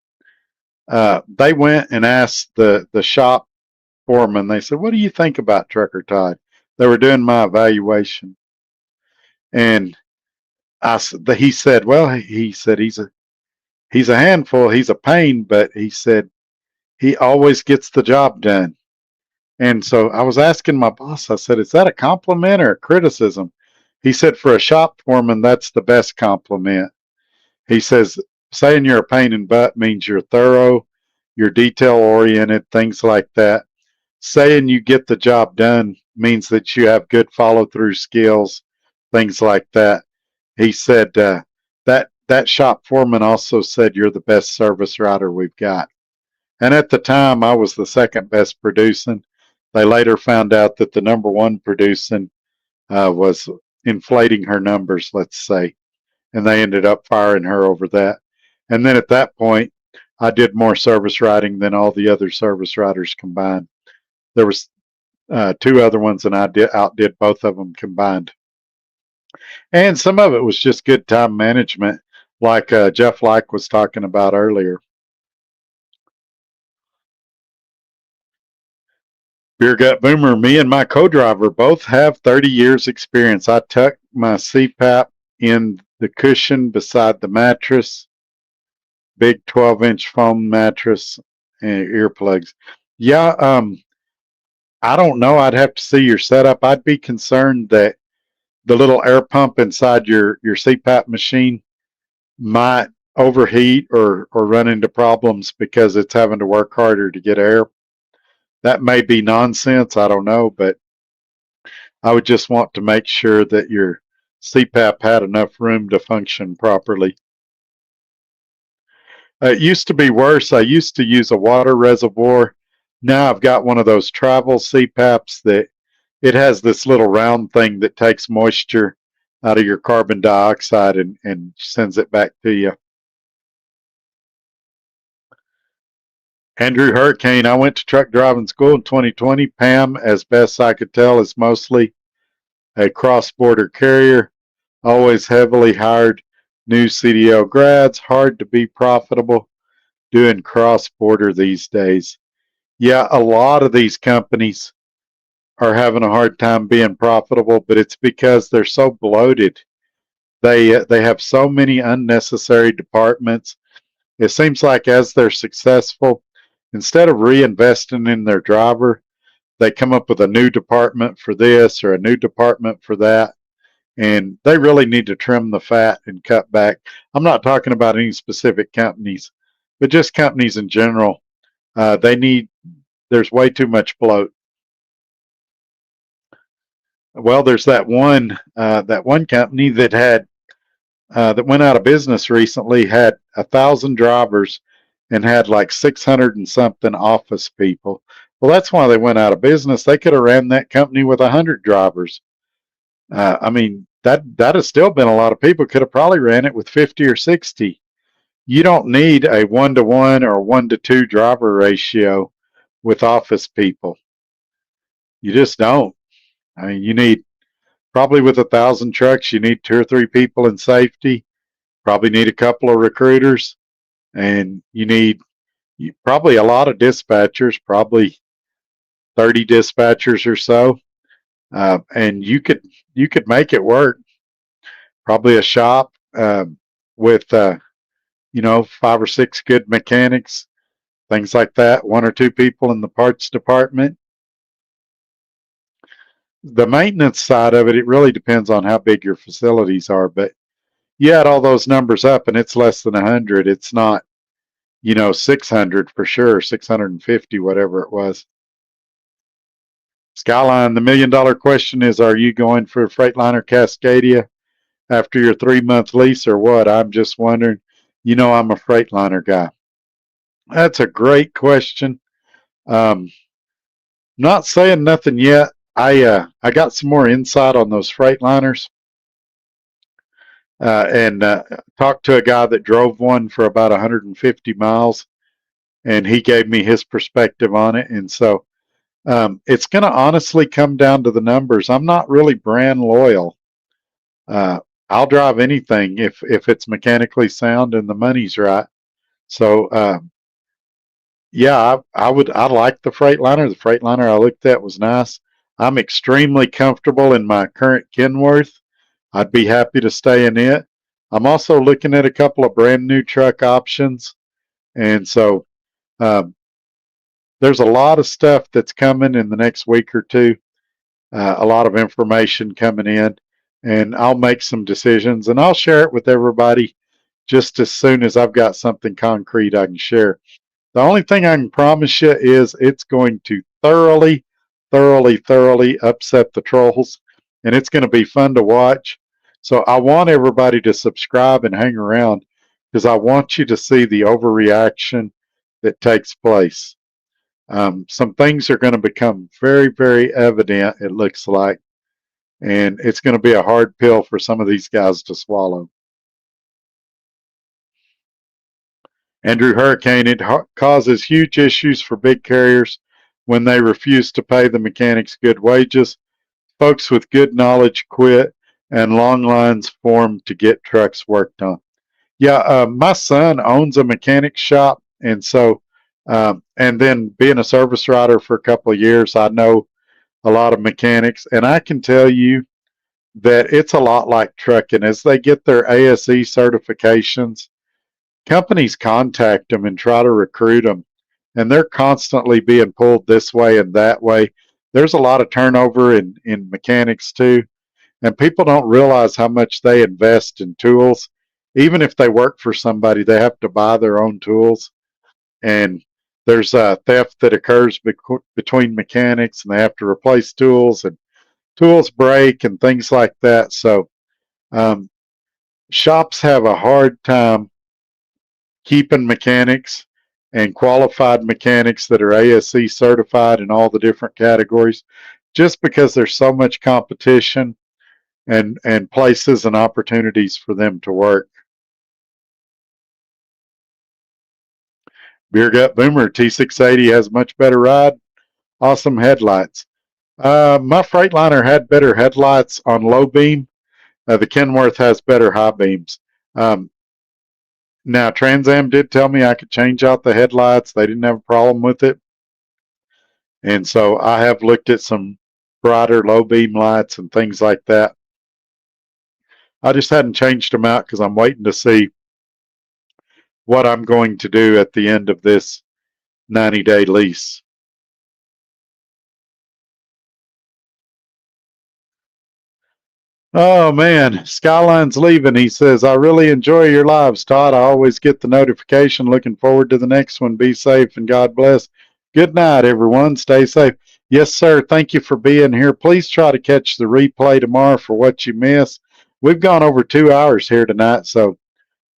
they went and asked the shop foreman. They said, "What do you think about Trucker Todd?" They were doing my evaluation, and he said, "Well, he said he's a handful. He's a pain, but he said he always gets the job done." And so I was asking my boss, I said, is that a compliment or a criticism? He said, for a shop foreman, that's the best compliment. He says, saying you're a pain in the butt means you're thorough, you're detail oriented, things like that. Saying you get the job done means that you have good follow through skills, things like that. He said, that shop foreman also said you're the best service writer we've got. And at the time, I was the second best producing. They later found out that the number one producing was inflating her numbers, let's say, and they ended up firing her over that. And then at that point, I did more service writing than all the other service writers combined. There was two other ones, and I outdid both of them combined. And some of it was just good time management, like Jeff Like was talking about earlier. Beer Gut Boomer, me and my co-driver both have 30 years experience. I tuck my CPAP in the cushion beside the mattress, big 12-inch foam mattress, and earplugs. Yeah, I don't know. I'd have to see your setup. I'd be concerned that the little air pump inside your CPAP machine might overheat or run into problems because it's having to work harder to get air. That may be nonsense. I don't know, but I would just want to make sure that your CPAP had enough room to function properly. It used to be worse. I used to use a water reservoir. Now I've got one of those travel CPAPs that it has this little round thing that takes moisture out of your carbon dioxide and sends it back to you. Andrew Hurricane, I went to truck driving school in 2020. Pam, as best I could tell, is mostly a cross-border carrier, always heavily hired new CDL grads, hard to be profitable doing cross-border these days. Yeah, a lot of these companies are having a hard time being profitable, but it's because they're so bloated. They have so many unnecessary departments. It seems like as they're successful, instead of reinvesting in their driver, they come up with a new department for this or a new department for that. And they really need to trim the fat and cut back. I'm not talking about any specific companies, but just companies in general. There's way too much bloat. Well, there's that one company that went out of business recently, had 1,000 drivers and had like 600 and something office people. Well, that's why they went out of business. They could have ran that company with 100 drivers. I mean, that has still been a lot of people. Could have probably ran it with 50 or 60. You don't need a 1-to-1 or 1-to-2 driver ratio with office people. You just don't. I mean, you need probably with 1,000 trucks, you need 2 or 3 people in safety. Probably need a couple of recruiters, and you probably a lot of dispatchers, probably 30 dispatchers or so, and you could make it work. Probably a shop with 5 or 6 good mechanics, things like that. 1 or 2 people in the parts department. The maintenance side of it, it really depends on how big your facilities are. But you add all those numbers up, and it's less than 100. It's not 600 for sure, 650, whatever it was. Skyline, the $1 million question is, are you going for Freightliner Cascadia after your 3-month lease or what? I'm just wondering. I'm a Freightliner guy. That's a great question. Not saying nothing yet. I got some more insight on those Freightliners, and talked to a guy that drove one for about 150 miles, and he gave me his perspective on it. And so it's going to honestly come down to the numbers. I'm not really brand loyal. I'll drive anything if it's mechanically sound and the money's right. So yeah, I like the Freightliner. The Freightliner I looked at was nice. I'm extremely comfortable in my current Kenworth. I'd be happy to stay in it. I'm also looking at a couple of brand new truck options, and so there's a lot of stuff that's coming in the next week or two, a lot of information coming in, and I'll make some decisions and I'll share it with everybody just as soon as I've got something concrete I can share. The only thing I can promise you is it's going to thoroughly, thoroughly, thoroughly upset the trolls, and it's going to be fun to watch. So I want everybody to subscribe and hang around because I want you to see the overreaction that takes place. Some things are going to become very, very evident, it looks like, and it's going to be a hard pill for some of these guys to swallow. Andrew Hurricane, it causes huge issues for big carriers when they refuse to pay the mechanics good wages. Folks with good knowledge quit and long lines form to get trucks worked on. Yeah, my son owns a mechanic shop, and so, and then being a service writer for a couple of years, I know a lot of mechanics, and I can tell you that it's a lot like trucking. As they get their ASE certifications, companies contact them and try to recruit them, and they're constantly being pulled this way and that way. There's a lot of turnover in mechanics too, and people don't realize how much they invest in tools. Even if they work for somebody, they have to buy their own tools, and there's theft that occurs between mechanics, and they have to replace tools, and tools break and things like that. So um, shops have a hard time keeping mechanics and qualified mechanics that are ASE certified in all the different categories, just because there's so much competition and places and opportunities for them to work. Beer Gut Boomer, T680 has much better ride, awesome headlights. My Freightliner had better headlights on low beam. The Kenworth has better high beams. Now, TransAm did tell me I could change out the headlights. They didn't have a problem with it. And so I have looked at some brighter low beam lights and things like that. I just hadn't changed them out because I'm waiting to see what I'm going to do at the end of this 90-day lease. Oh man, Skyline's leaving. He says, I really enjoy your lives, Todd. I always get the notification. Looking forward to the next one. Be safe and God bless. Good night, everyone. Stay safe. Yes, sir. Thank you for being here. Please try to catch the replay tomorrow for what you missed. We've gone over 2 hours here tonight, so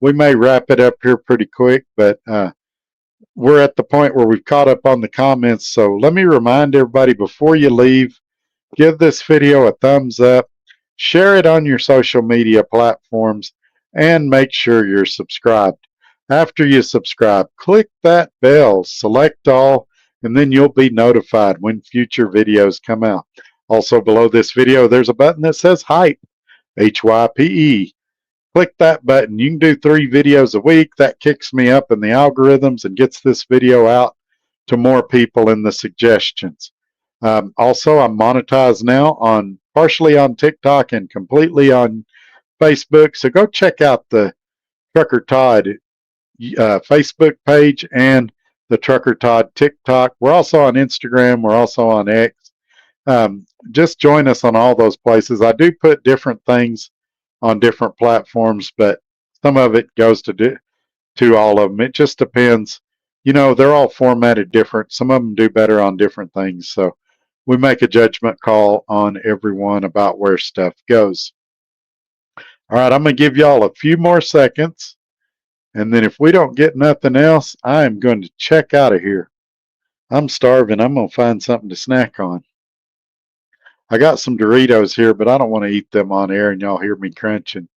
we may wrap it up here pretty quick, but we're at the point where we've caught up on the comments. So let me remind everybody before you leave, give this video a thumbs up, share it on your social media platforms, and make sure you're subscribed. After you subscribe, click that bell, select all, and then you'll be notified when future videos come out. Also below this video, there's a button that says Hype, Hype. Click that button. You can do 3 videos a week. That kicks me up in the algorithms and gets this video out to more people in the suggestions. Also, I'm monetized now on partially on TikTok and completely on Facebook. So go check out the Trucker Todd Facebook page and the Trucker Todd TikTok. We're also on Instagram. We're also on X. Just join us on all those places. I do put different things on different platforms, but some of it goes to all of them. It just depends. You know, they're all formatted different. Some of them do better on different things. So we make a judgment call on everyone about where stuff goes. All right, I'm going to give y'all a few more seconds. And then if we don't get nothing else, I am going to check out of here. I'm starving. I'm going to find something to snack on. I got some Doritos here, but I don't want to eat them on air and y'all hear me crunching.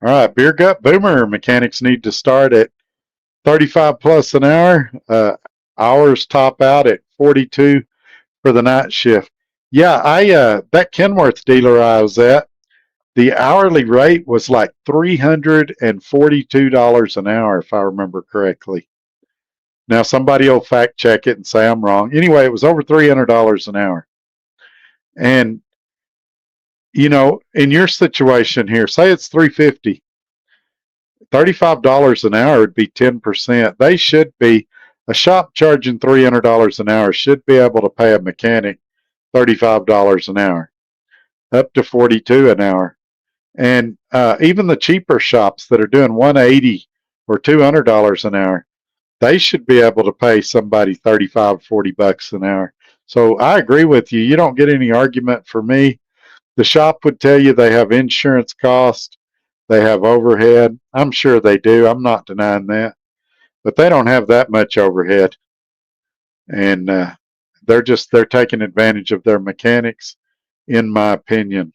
All right, Beer Gut Boomer. Mechanics need to start at 35 plus an hour. Hours top out at 42 for the night shift. Yeah, that Kenworth dealer I was at, the hourly rate was like $342 an hour, if I remember correctly. Now, somebody will fact check it and say I'm wrong. Anyway, it was over $300 an hour. And, you know, in your situation here, say it's $350. $35 an hour would be 10%. They should be, a shop charging $300 an hour should be able to pay a mechanic $35 an hour, up to $42 an hour. And even the cheaper shops that are doing $180 or $200 an hour, they should be able to pay somebody 35, 40 bucks an hour. So I agree with you. You don't get any argument for me. The shop would tell you they have insurance costs, they have overhead. I'm sure they do. I'm not denying that. But they don't have that much overhead. And they're taking advantage of their mechanics, in my opinion.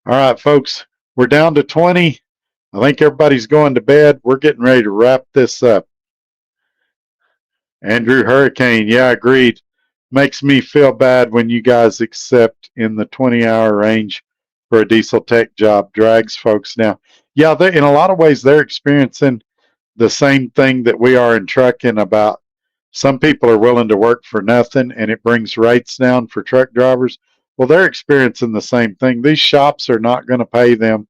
All right, folks, we're down to 20. I think everybody's going to bed. We're getting ready to wrap this up. Andrew Hurricane, yeah, agreed. Makes me feel bad when you guys accept in the 20-hour range for a diesel tech job. Drags folks now. Yeah, in a lot of ways, they're experiencing the same thing that we are in trucking about. Some people are willing to work for nothing, and it brings rates down for truck drivers. Well, they're experiencing the same thing. These shops are not going to pay them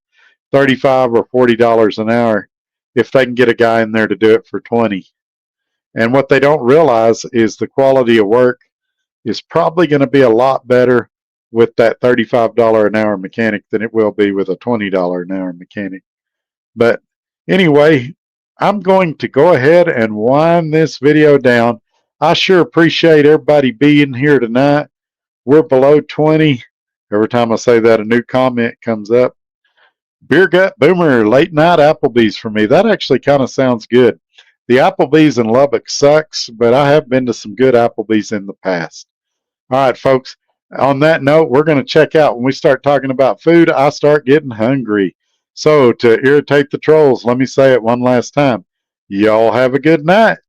$35 or $40 an hour if they can get a guy in there to do it for 20. And what they don't realize is the quality of work is probably going to be a lot better with that $35 an hour mechanic than it will be with a $20 an hour mechanic. But anyway, I'm going to go ahead and wind this video down. I sure appreciate everybody being here tonight. We're below 20. Every time I say that, a new comment comes up. Beer Gut Boomer, late night Applebee's for me. That actually kind of sounds good. The Applebee's in Lubbock sucks, but I have been to some good Applebee's in the past. All right, folks. On that note, we're going to check out. When we start talking about food, I start getting hungry. So to irritate the trolls, let me say it one last time. Y'all have a good night.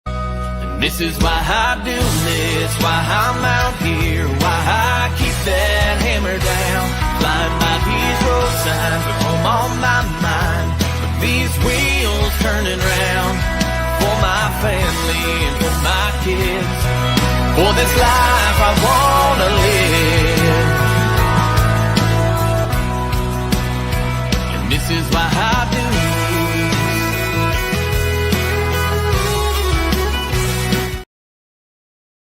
And this is why I do this, why I'm out here, why I keep that hammer down. Flying by these road signs with home on my mind. But these wheels turning round for my family and for my kids. For this life I wanna live.